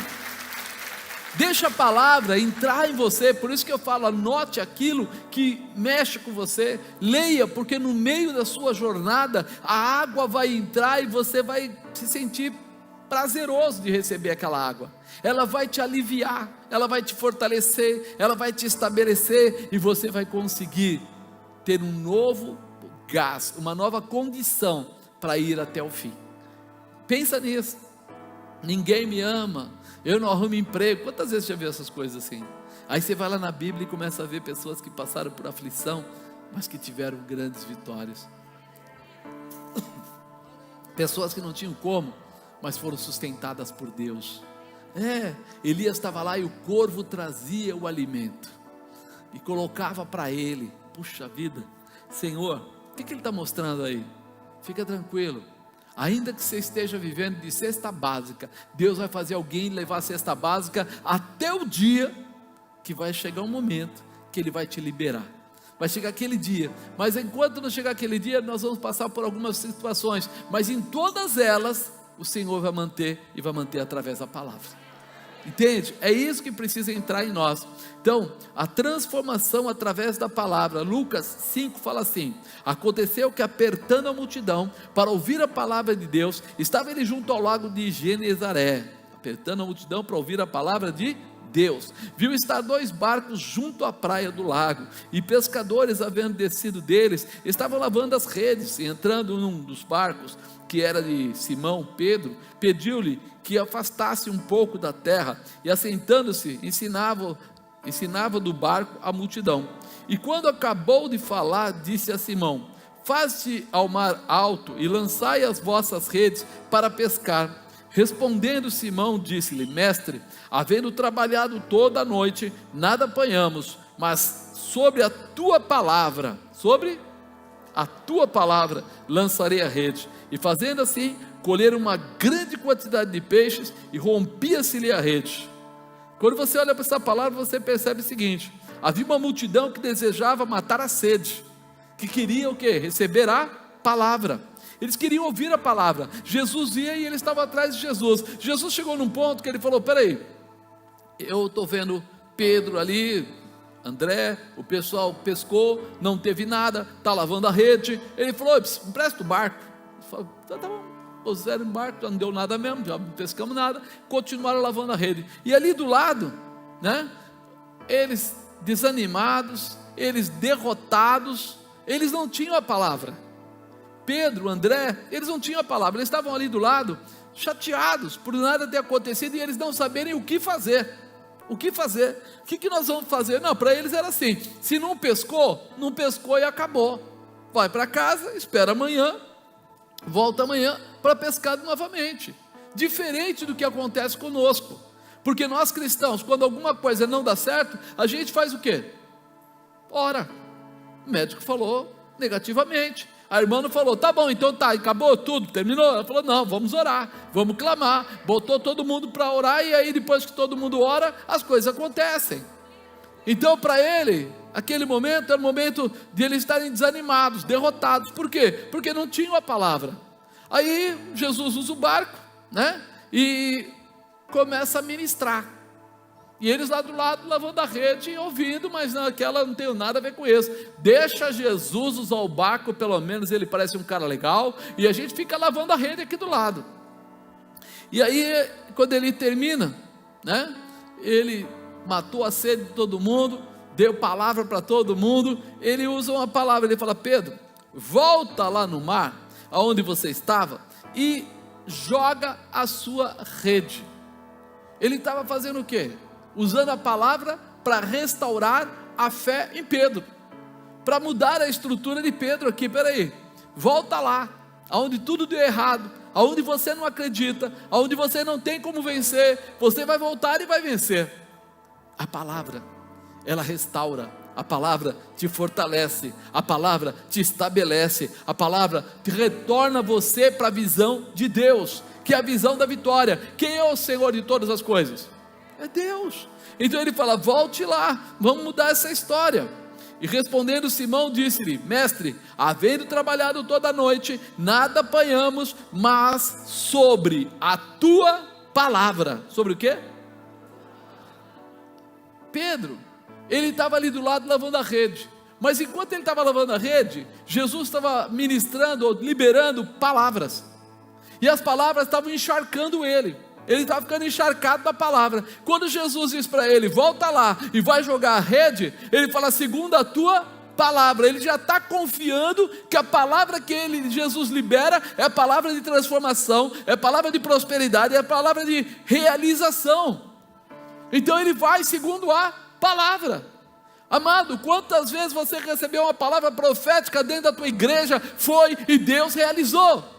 Deixa a palavra entrar em você. Por isso que eu falo, anote aquilo que mexe com você. Leia, porque no meio da sua jornada a água vai entrar e você vai se sentir prazeroso de receber aquela água. Ela vai te aliviar, ela vai te fortalecer, ela vai te estabelecer, e você vai conseguir ter um novo gás, uma nova condição para ir até o fim. Pensa nisso. Ninguém me ama, eu não arrumo emprego. Quantas vezes você já viu essas coisas assim? Aí você vai lá na Bíblia e começa a ver pessoas que passaram por aflição, mas que tiveram grandes vitórias. Pessoas que não tinham como, mas foram sustentadas por Deus. Elias estava lá e o corvo trazia o alimento e colocava para ele. Puxa vida, Senhor, o que ele está mostrando aí? Fica tranquilo, ainda que você esteja vivendo de cesta básica, Deus vai fazer alguém levar a cesta básica até o dia que vai chegar um momento que Ele vai te liberar. Vai chegar aquele dia, mas enquanto não chegar aquele dia, nós vamos passar por algumas situações, mas em todas elas, o Senhor vai manter, e vai manter através da palavra. Entende? É isso que precisa entrar em nós. Então, a transformação através da palavra. Lucas 5 fala assim: aconteceu que, apertando a multidão para ouvir a palavra de Deus, estava ele junto ao lago de Genezaré, apertando a multidão para ouvir a palavra de Deus, viu estar 2 barcos junto à praia do lago, e pescadores, havendo descido deles, estavam lavando as redes, e entrando num dos barcos, que era de Simão Pedro, pediu-lhe que afastasse um pouco da terra, e assentando-se, ensinava do barco a multidão. E quando acabou de falar, disse a Simão: faze ao mar alto e lançai as vossas redes para pescar. Respondendo Simão, disse-lhe: mestre, havendo trabalhado toda a noite, nada apanhamos, mas sobre a tua palavra, sobre a tua palavra lançarei a rede. E fazendo assim, colheram uma grande quantidade de peixes, e rompia-se-lhe a rede. Quando você olha para essa palavra, você percebe o seguinte: havia uma multidão que desejava matar a sede, que queria o quê? Receber a palavra. Eles queriam ouvir a palavra. Jesus ia e eles estavam atrás de Jesus. Jesus chegou num ponto que ele falou: peraí, eu estou vendo Pedro ali, André, o pessoal pescou, não teve nada, está lavando a rede. Ele falou: empresta o barco. Falei, tá bom, puseram no barco, já não deu nada mesmo, já não pescamos nada. Continuaram lavando a rede. E ali do lado, né, eles desanimados, eles derrotados, eles não tinham a palavra. Pedro, André, eles não tinham a palavra. Eles estavam ali do lado, chateados por nada ter acontecido, e eles não saberem o que fazer. O que fazer? O que nós vamos fazer? Não, para eles era assim: se não pescou e acabou. Vai para casa, espera amanhã, volta amanhã para pescar novamente. Diferente do que acontece conosco. Porque nós cristãos, quando alguma coisa não dá certo, a gente faz o quê? Ora. O médico falou negativamente. A irmã não falou: tá bom, então tá, acabou tudo, terminou. Ela falou: não, vamos orar, vamos clamar. Botou todo mundo para orar, e aí depois que todo mundo ora, as coisas acontecem. Então para ele, aquele momento era o momento de eles estarem desanimados, derrotados. Por quê? Porque não tinham a palavra. Aí Jesus usa o barco, né, e começa a ministrar. E eles lá do lado lavando a rede, ouvindo, mas naquela não tem nada a ver com isso. Deixa Jesus usar o barco, pelo menos ele parece um cara legal, e a gente fica lavando a rede aqui do lado. E aí, quando ele termina, né, ele matou a sede de todo mundo, deu palavra para todo mundo. Ele usa uma palavra, ele fala: Pedro, volta lá no mar, aonde você estava, e joga a sua rede. Ele estava fazendo o quê? Usando a palavra para restaurar a fé em Pedro, para mudar a estrutura de Pedro aqui. Peraí, volta lá, aonde tudo deu errado, aonde você não acredita, aonde você não tem como vencer, você vai voltar e vai vencer. A palavra, ela restaura, a palavra te fortalece, a palavra te estabelece, a palavra te retorna você para a visão de Deus, que é a visão da vitória. Quem é o Senhor de todas as coisas? É Deus. Então ele fala: volte lá, vamos mudar essa história. E respondendo Simão, disse-lhe: mestre, havendo trabalhado toda a noite, nada apanhamos, mas sobre a tua palavra. Sobre o quê? Pedro, ele estava ali do lado lavando a rede, mas enquanto ele estava lavando a rede, Jesus estava ministrando, ou liberando palavras, e as palavras estavam encharcando ele. Ele estava ficando encharcado da palavra. Quando Jesus diz para ele: volta lá e vai jogar a rede, ele fala: segundo a tua palavra. Ele já está confiando que a palavra que Jesus libera é a palavra de transformação, é a palavra de prosperidade, é a palavra de realização. Então ele vai segundo a palavra. Amado, quantas vezes você recebeu uma palavra profética dentro da tua igreja, foi e Deus realizou?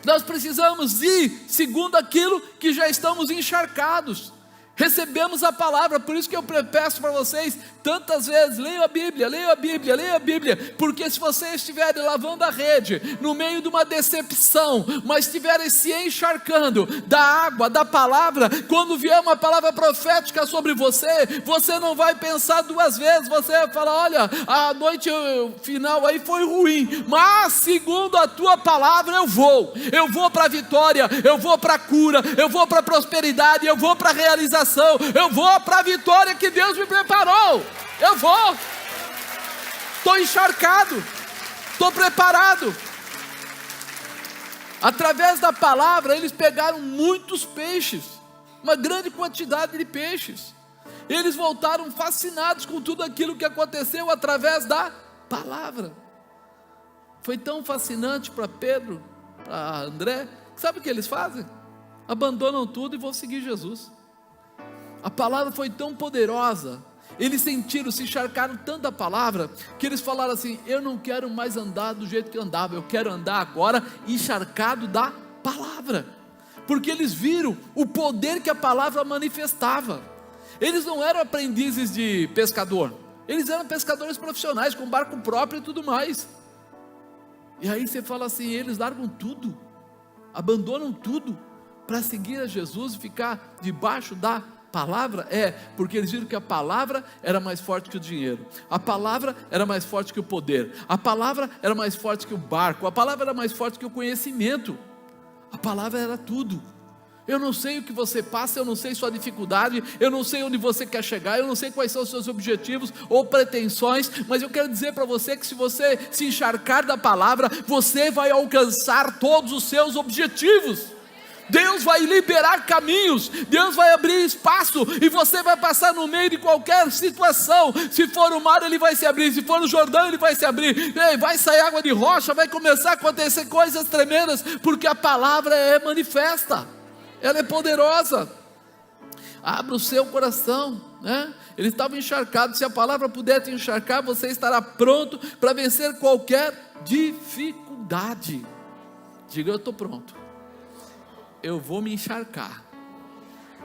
Nós precisamos ir segundo aquilo que já estamos encharcados. Recebemos a palavra, por isso que eu peço para vocês tantas vezes: leiam a Bíblia, leiam a Bíblia, leiam a Bíblia, porque se vocês estiverem lavando a rede, no meio de uma decepção, mas estiverem se encharcando da água, da palavra, quando vier uma palavra profética sobre você, você não vai pensar duas vezes, você vai falar: olha, a noite final aí foi ruim, mas segundo a tua palavra eu vou para a vitória, eu vou para a cura, eu vou para a prosperidade, eu vou para a realização, eu vou para a vitória que Deus me preparou. Eu vou, estou encharcado, estou preparado. Através da palavra eles pegaram muitos peixes, uma grande quantidade de peixes. Eles voltaram fascinados com tudo aquilo que aconteceu através da palavra. Foi tão fascinante para Pedro, para André, sabe o que eles fazem? Abandonam tudo e vão seguir Jesus. A palavra foi tão poderosa, eles sentiram, se encharcaram tanto da palavra, que eles falaram assim: eu não quero mais andar do jeito que eu andava, eu quero andar agora encharcado da palavra, porque eles viram o poder que a palavra manifestava. Eles não eram aprendizes de pescador, Eles eram pescadores profissionais, com barco próprio e tudo mais. E aí você fala assim, eles largam tudo, abandonam tudo, para seguir a Jesus e ficar debaixo da palavra? Porque eles viram que a palavra era mais forte que o dinheiro, a palavra era mais forte que o poder, a palavra era mais forte que o barco, a palavra era mais forte que o conhecimento, a palavra era tudo. Eu não sei o que você passa, eu não sei sua dificuldade, eu não sei onde você quer chegar, eu não sei quais são os seus objetivos ou pretensões, mas eu quero dizer para você que se você se encharcar da palavra, você vai alcançar todos os seus objetivos. Deus vai liberar caminhos, Deus vai abrir espaço, e você vai passar no meio de qualquer situação. Se for o mar, ele vai se abrir, se for no Jordão, ele vai se abrir, vai sair água de rocha, vai começar a acontecer coisas tremendas, porque a palavra é manifesta, ela é poderosa. Abra o seu coração, né? Ele estava encharcado. Se a palavra puder te encharcar, você estará pronto para vencer qualquer dificuldade. Diga: eu estou pronto, eu vou me encharcar.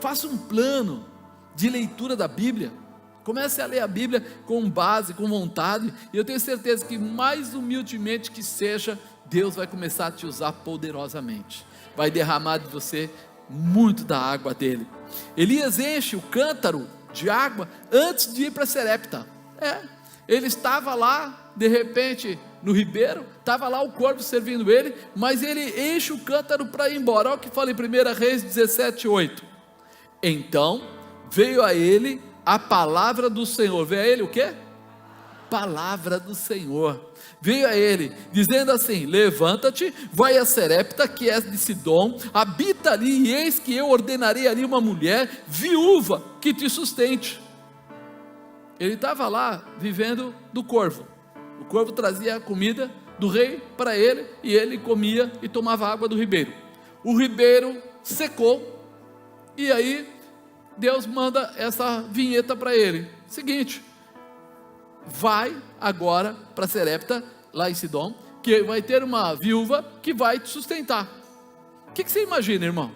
Faça um plano de leitura da Bíblia, comece a ler a Bíblia com base, com vontade, e eu tenho certeza que mais humildemente que seja, Deus vai começar a te usar poderosamente, vai derramar de você muito da água dele. Elias enche o cântaro de água antes de ir para Serepta. Ele estava lá, de repente, no ribeiro, estava lá o corvo servindo ele, mas ele enche o cântaro para ir embora. Olha o que fala em 1 Reis 17:8. Então veio a ele a palavra do Senhor. Veio a ele o quê? Palavra do Senhor. Veio a ele, dizendo assim: levanta-te, vai a Serepta, que é de Sidom, habita ali, e eis que eu ordenarei ali uma mulher viúva que te sustente. Ele estava lá vivendo do corvo. O corvo trazia a comida do rei para ele, e ele comia e tomava água do ribeiro. O ribeiro secou, e aí Deus manda essa vinheta para ele: seguinte, vai agora para Serepta, lá em Sidom, que vai ter uma viúva que vai te sustentar. O que você imagina, irmão?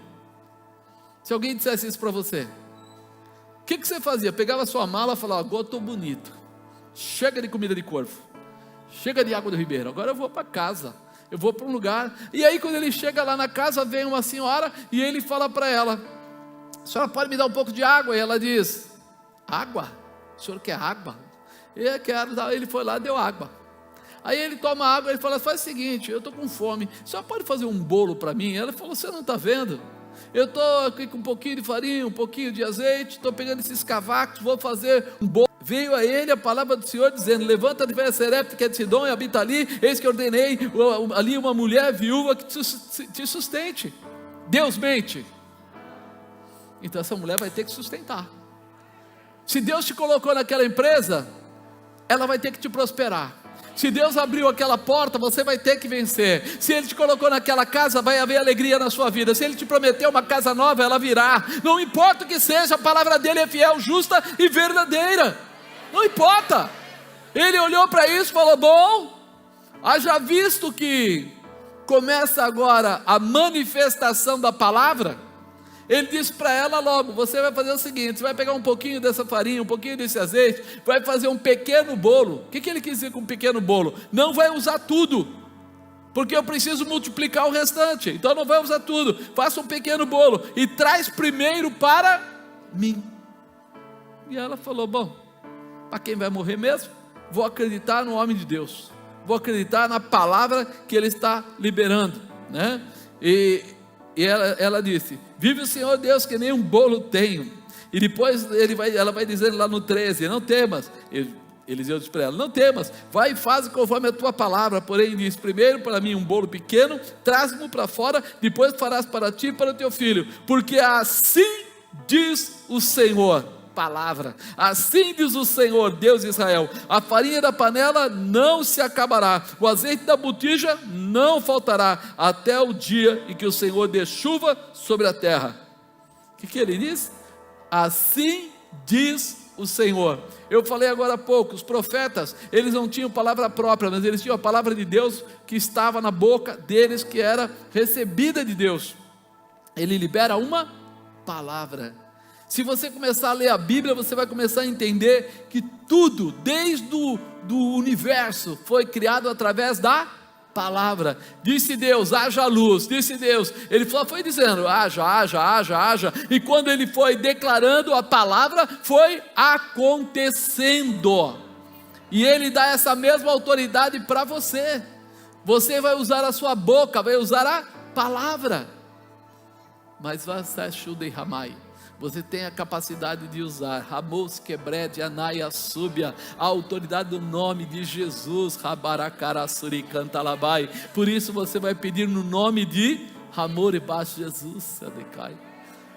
Se alguém dissesse isso para você, o que você fazia? Pegava a sua mala e falava: agora estou bonito, chega de comida de corvo, chega de água do ribeiro, agora eu vou para casa, eu vou para um lugar. E aí quando ele chega lá na casa, vem uma senhora e ele fala para ela: a senhora pode me dar um pouco de água? E ela diz: água? O senhor quer água? Eu quero. Ele foi lá e deu água. Aí ele toma água, ele fala: faz o seguinte, eu estou com fome, a senhora pode fazer um bolo para mim? Ela falou: você não está vendo? Eu estou aqui com um pouquinho de farinha, um pouquinho de azeite, estou pegando esses cavacos, vou fazer um bolo. Veio a ele a palavra do Senhor dizendo: levanta-te, vai a Serepta, que é de Sidom, e habita ali, eis que ordenei ali uma mulher viúva que te sustente. Deus mente? Então essa mulher vai ter que sustentar. Se Deus te colocou naquela empresa, ela vai ter que te prosperar. Se Deus abriu aquela porta, você vai ter que vencer. Se Ele te colocou naquela casa, vai haver alegria na sua vida. Se Ele te prometeu uma casa nova, ela virá. Não importa o que seja, a palavra dEle é fiel, justa e verdadeira. Não importa. Ele olhou para isso e falou: bom, haja visto que começa agora a manifestação da palavra. Ele disse para ela logo: você vai fazer o seguinte, você vai pegar um pouquinho dessa farinha, um pouquinho desse azeite, vai fazer um pequeno bolo. O que ele quis dizer com um pequeno bolo? Não vai usar tudo, porque eu preciso multiplicar o restante, então não vai usar tudo. Faça um pequeno bolo e traz primeiro para mim. E ela falou: bom, para quem vai morrer mesmo? Vou acreditar no homem de Deus, vou acreditar na palavra que ele está liberando, né? E ela disse: vive o Senhor Deus, que nem um bolo tenho. E depois ela vai dizer lá no 13: não temas. Eliseu disse para ela: não temas, vai e faz conforme a tua palavra. Porém diz: primeiro para mim um bolo pequeno, traz-mo para fora, depois farás para ti e para o teu filho, porque assim diz o Senhor. Palavra, assim diz o Senhor, Deus de Israel: a farinha da panela não se acabará, o azeite da botija não faltará, até o dia em que o Senhor dê chuva sobre a terra. O que ele diz? Assim diz o Senhor. Eu falei agora há pouco, os profetas, eles não tinham palavra própria, mas eles tinham a palavra de Deus que estava na boca deles, que era recebida de Deus. Ele libera uma palavra. Se você começar a ler a Bíblia, você vai começar a entender que tudo, desde do universo, foi criado através da palavra. Disse Deus, haja luz, disse Deus, ele só foi dizendo, haja, haja, haja, haja, e quando ele foi declarando a palavra, foi acontecendo, e ele dá essa mesma autoridade para você. Você vai usar a sua boca, vai usar a palavra, mas você tem a capacidade de usar Ramos Quebred, Anaia Súbia, a autoridade do nome de Jesus, Rabaracarasuri Cantalabai. Por isso você vai pedir no nome de Ramor e Baixo Jesus, Sadecai.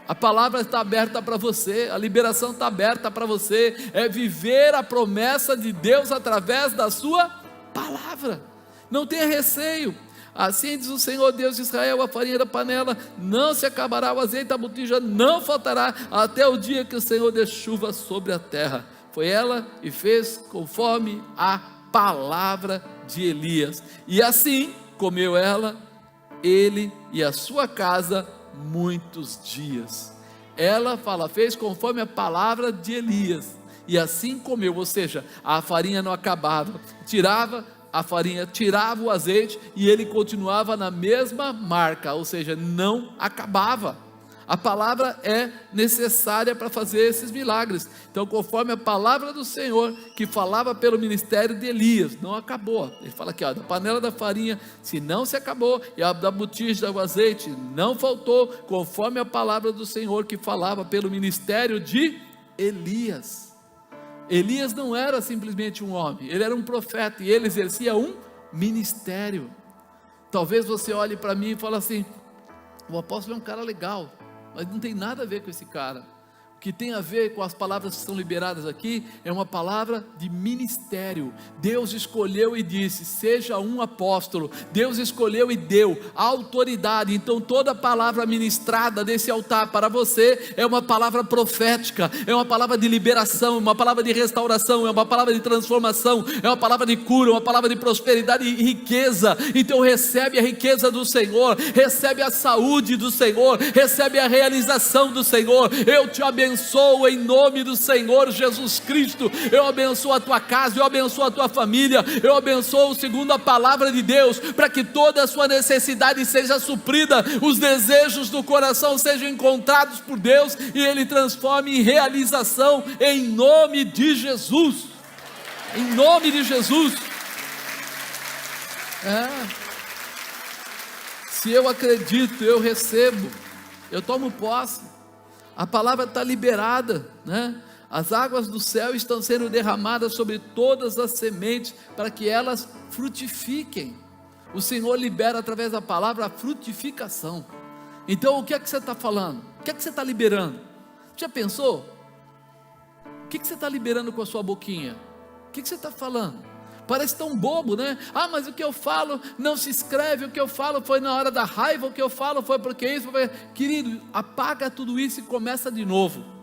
A palavra está aberta para você, a liberação está aberta para você, é viver a promessa de Deus através da sua palavra. Não tenha receio. Assim diz o Senhor Deus de Israel: a farinha da panela não se acabará, o azeite da botija não faltará, até o dia que o Senhor dê chuva sobre a terra. Foi ela e fez conforme a palavra de Elias, e assim comeu ela, ele e a sua casa muitos dias. Ela fez conforme a palavra de Elias, e assim comeu, ou seja, a farinha não acabava, tirava a farinha, tirava o azeite e ele continuava na mesma marca, ou seja, não acabava. A palavra é necessária para fazer esses milagres. Então, conforme a palavra do Senhor, que falava pelo ministério de Elias, não acabou. Ele fala aqui, da panela da farinha, se não se acabou, e a da botija do azeite não faltou, conforme a palavra do Senhor, que falava pelo ministério de Elias. Elias não era simplesmente um homem, ele era um profeta, e ele exercia um ministério. Talvez você olhe para mim e fale assim: o apóstolo é um cara legal, mas não tem nada a ver com esse cara. O que tem a ver com as palavras que são liberadas aqui, é uma palavra de ministério. Deus escolheu e disse: seja um apóstolo. Deus escolheu e deu autoridade. Então toda palavra ministrada desse altar para você, é uma palavra profética, é uma palavra de liberação, uma palavra de restauração, é uma palavra de transformação, é uma palavra de cura, uma palavra de prosperidade e riqueza. Então recebe a riqueza do Senhor, recebe a saúde do Senhor, recebe a realização do Senhor. Eu te abençoo em nome do Senhor Jesus Cristo. Eu abençoo a tua casa, eu abençoo a tua família, eu abençoo segundo a palavra de Deus, para que toda a sua necessidade seja suprida, os desejos do coração sejam encontrados por Deus, e Ele transforme em realização, em nome de Jesus, em nome de Jesus. Se eu acredito, eu recebo, eu tomo posse. A palavra está liberada, né? As águas do céu estão sendo derramadas sobre todas as sementes, para que elas frutifiquem. O Senhor libera através da palavra a frutificação. Então o que é que você está falando? O que é que você está liberando? Já pensou? O que você está liberando com a sua boquinha? O que você está falando? Parece tão bobo, né? Mas o que eu falo não se escreve, o que eu falo foi na hora da raiva, o que eu falo foi porque isso, querido, apaga tudo isso e começa de novo.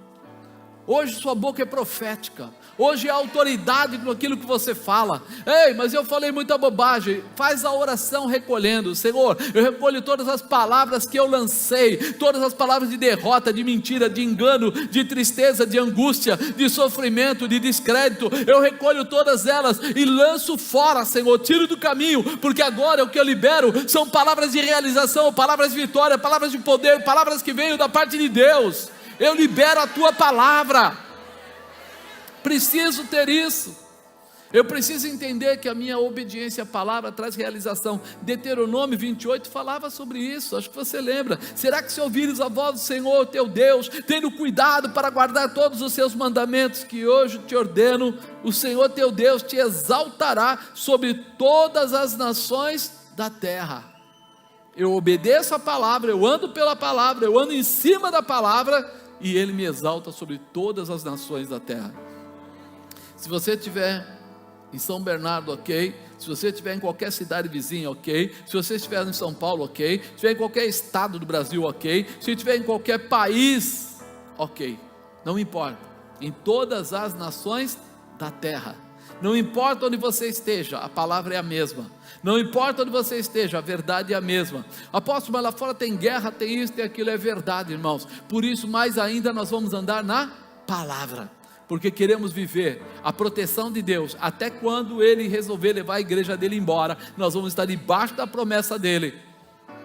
Hoje sua boca é profética, hoje é autoridade naquilo que você fala. Ei, mas eu falei muita bobagem. Faz a oração recolhendo: Senhor, eu recolho todas as palavras que eu lancei, todas as palavras de derrota, de mentira, de engano, de tristeza, de angústia, de sofrimento, de descrédito. Eu recolho todas elas e lanço fora, Senhor, tiro do caminho, porque agora o que eu libero são palavras de realização, palavras de vitória, palavras de poder, palavras que veio da parte de Deus. Eu libero a tua palavra. Preciso ter isso. Eu preciso entender que a minha obediência à palavra traz realização. Deuteronômio 28 falava sobre isso, acho que você lembra. Será que se ouvires a voz do Senhor teu Deus, tendo cuidado para guardar todos os seus mandamentos que hoje te ordeno, o Senhor teu Deus te exaltará sobre todas as nações da terra. Eu obedeço a palavra, eu ando pela palavra, eu ando em cima da palavra, e Ele me exalta sobre todas as nações da terra. Se você estiver em São Bernardo, ok. Se você estiver em qualquer cidade vizinha, ok. Se você estiver em São Paulo, ok. Se estiver em qualquer estado do Brasil, ok. Se estiver em qualquer país, ok. Não importa. Em todas as nações da terra. Não importa onde você esteja, a palavra é a mesma. Não importa onde você esteja, a verdade é a mesma. Apóstolo, mas lá fora tem guerra, tem isso, tem aquilo, é verdade, irmãos. Por isso, mais ainda, nós vamos andar na palavra, porque queremos viver a proteção de Deus. Até quando Ele resolver levar a igreja dele embora, nós vamos estar debaixo da promessa dele.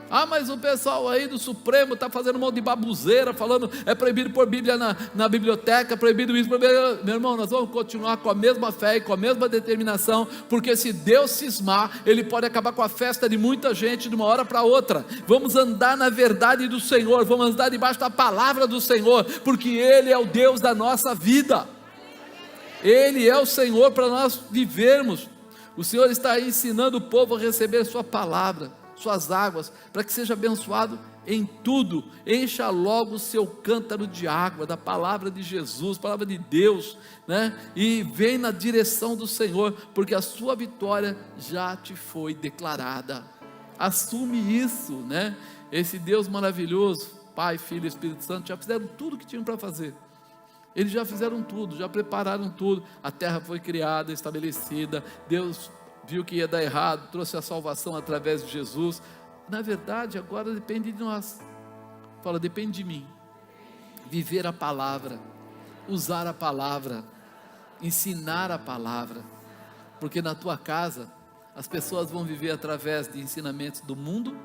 Ah, mas o pessoal aí do Supremo está fazendo um monte de babuzeira, falando é proibido pôr Bíblia na biblioteca, proibido isso, proibido... Meu irmão, nós vamos continuar com a mesma fé e com a mesma determinação, porque se Deus cismar, Ele pode acabar com a festa de muita gente de uma hora para outra. Vamos andar na verdade do Senhor, vamos andar debaixo da palavra do Senhor, porque Ele é o Deus da nossa vida, Ele é o Senhor para nós vivermos. O Senhor está ensinando o povo a receber sua palavra, suas águas, para que seja abençoado em tudo. Encha logo o seu cântaro de água, da palavra de Jesus, palavra de Deus, né? E vem na direção do Senhor, porque a sua vitória já te foi declarada. Assume isso, né? Esse Deus maravilhoso, Pai, Filho e Espírito Santo, já fizeram tudo o que tinham para fazer. Eles já fizeram tudo, já prepararam tudo. A terra foi criada, estabelecida. Deus viu que ia dar errado, trouxe a salvação através de Jesus. Na verdade, agora depende de nós. Fala, depende de mim. Viver a palavra, usar a palavra, ensinar a palavra. Porque na tua casa, as pessoas vão viver através de ensinamentos do mundo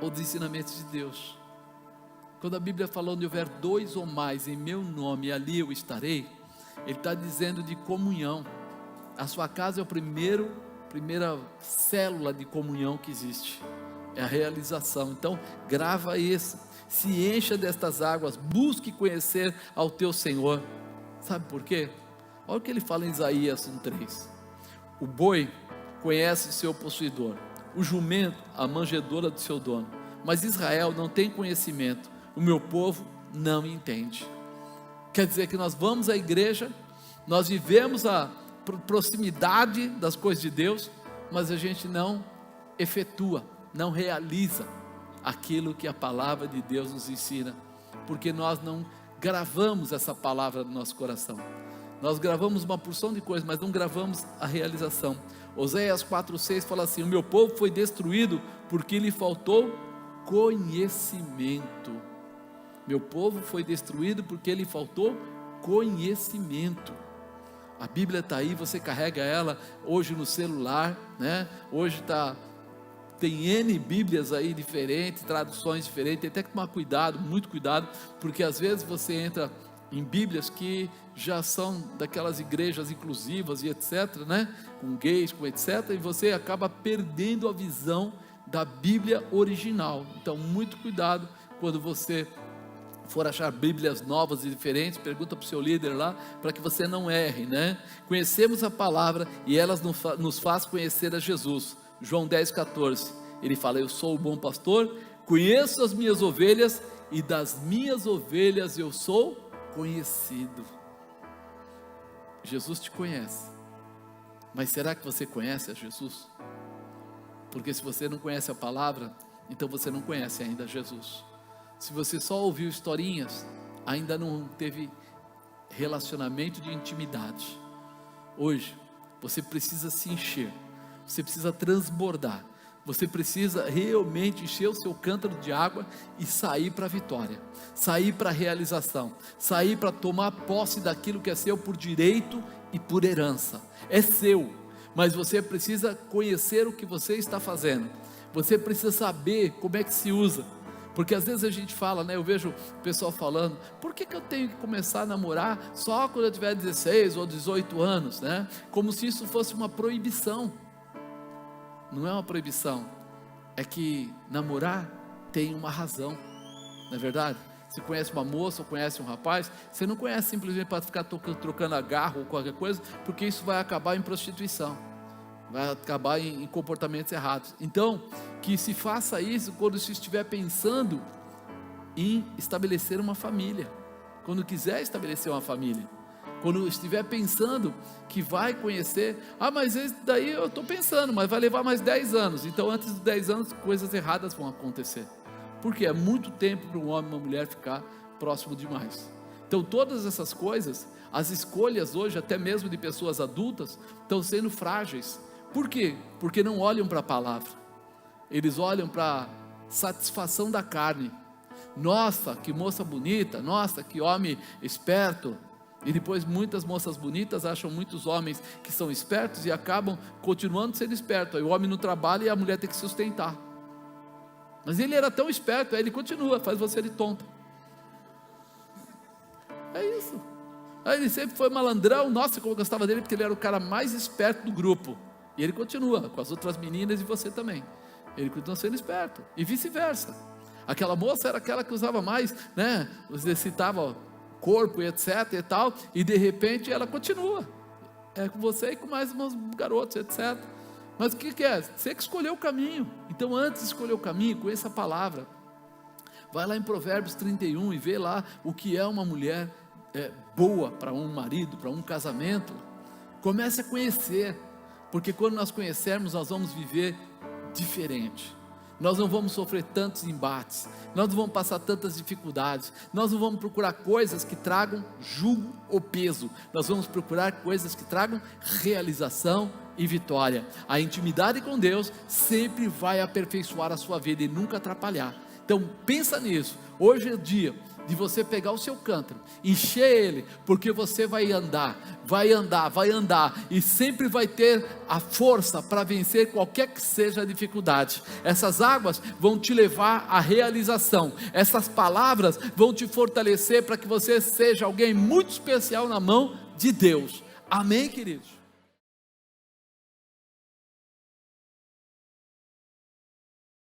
ou de ensinamentos de Deus. Quando a Bíblia fala, onde houver 2 ou mais em meu nome, ali eu estarei, Ele está dizendo de comunhão. A sua casa é a primeira célula de comunhão que existe, é a realização. Então grava isso, se encha destas águas, busque conhecer ao teu Senhor. Sabe por quê? Olha o que ele fala em Isaías 1:3. O boi conhece o seu possuidor, o jumento a manjedoura do seu dono, mas Israel não tem conhecimento, o meu povo não entende. Quer dizer que nós vamos à igreja, nós vivemos a proximidade das coisas de Deus, mas a gente não efetua, não realiza aquilo que a palavra de Deus nos ensina, porque nós não gravamos essa palavra no nosso coração. Nós gravamos uma porção de coisas, mas não gravamos a realização. Oséias 4:6 fala assim: o meu povo foi destruído porque lhe faltou conhecimento. Meu povo foi destruído porque lhe faltou conhecimento. A Bíblia está aí, você carrega ela hoje no celular, né? Hoje tem N Bíblias aí diferentes, traduções diferentes. Tem até que tomar cuidado, muito cuidado, porque às vezes você entra em Bíblias que já são daquelas igrejas inclusivas e etc, né? Com gays, com etc, e você acaba perdendo a visão da Bíblia original. Então muito cuidado quando você for achar Bíblias novas e diferentes, pergunta para o seu líder lá, para que você não erre, né? Conhecemos a palavra e elas nos faz conhecer a Jesus. João 10:14, ele fala: eu sou o bom pastor, conheço as minhas ovelhas e das minhas ovelhas eu sou conhecido. Jesus te conhece, mas será que você conhece a Jesus? Porque se você não conhece a palavra, então você não conhece ainda Jesus. Se você só ouviu historinhas, ainda não teve relacionamento de intimidade. Hoje, você precisa se encher, você precisa transbordar, você precisa realmente encher o seu cântaro de água e sair para a vitória, sair para a realização, sair para tomar posse daquilo que é seu por direito e por herança. É seu, mas você precisa conhecer o que você está fazendo, você precisa saber como é que se usa. Porque às vezes a gente fala, né? Eu vejo o pessoal falando: por que eu tenho que começar a namorar só quando eu tiver 16 ou 18 anos, né? Como se isso fosse uma proibição. Não é uma proibição, é que namorar tem uma razão, não é verdade? Você conhece uma moça ou conhece um rapaz, você não conhece simplesmente para ficar trocando agarro ou qualquer coisa, porque isso vai acabar em prostituição, vai acabar em comportamentos errados. Então, que se faça isso quando se estiver pensando em estabelecer uma família, quando quiser estabelecer uma família, quando estiver pensando que vai conhecer, mas esse daí eu estou pensando, mas vai levar mais 10 anos, então antes dos 10 anos coisas erradas vão acontecer, porque é muito tempo para um homem e uma mulher ficar próximo demais. Então todas essas coisas, as escolhas hoje, até mesmo de pessoas adultas, estão sendo frágeis. Por quê? Porque não olham para a palavra, eles olham para a satisfação da carne. Nossa, que moça bonita, nossa, que homem esperto. E depois muitas moças bonitas acham muitos homens que são espertos e acabam continuando sendo espertos. Aí o homem não trabalha e a mulher tem que sustentar. Mas ele era tão esperto, aí ele continua, faz você de tonta. É isso. Aí ele sempre foi malandrão. Nossa, como eu gostava dele, porque ele era o cara mais esperto do grupo. E ele continua com as outras meninas e você também. Ele continua sendo esperto. E vice-versa. Aquela moça era aquela que usava mais, né? Exercitava corpo e etc e tal, e de repente ela continua, com você e com mais uns garotos, etc. Mas o que é? Você que escolheu o caminho. Então antes de escolher o caminho, conheça a palavra. Vai lá em Provérbios 31 e vê lá o que é uma mulher boa para um marido, para um casamento. Comece a conhecer, porque quando nós conhecermos, nós vamos viver diferente. Nós não vamos sofrer tantos embates, nós não vamos passar tantas dificuldades, nós não vamos procurar coisas que tragam jugo ou peso, nós vamos procurar coisas que tragam realização e vitória. A intimidade com Deus sempre vai aperfeiçoar a sua vida e nunca atrapalhar. Então pensa nisso, hoje é o dia de você pegar o seu cântaro, encher ele, porque você vai andar, e sempre vai ter a força para vencer qualquer que seja a dificuldade. Essas águas vão te levar à realização, essas palavras vão te fortalecer para que você seja alguém muito especial na mão de Deus. Amém, queridos?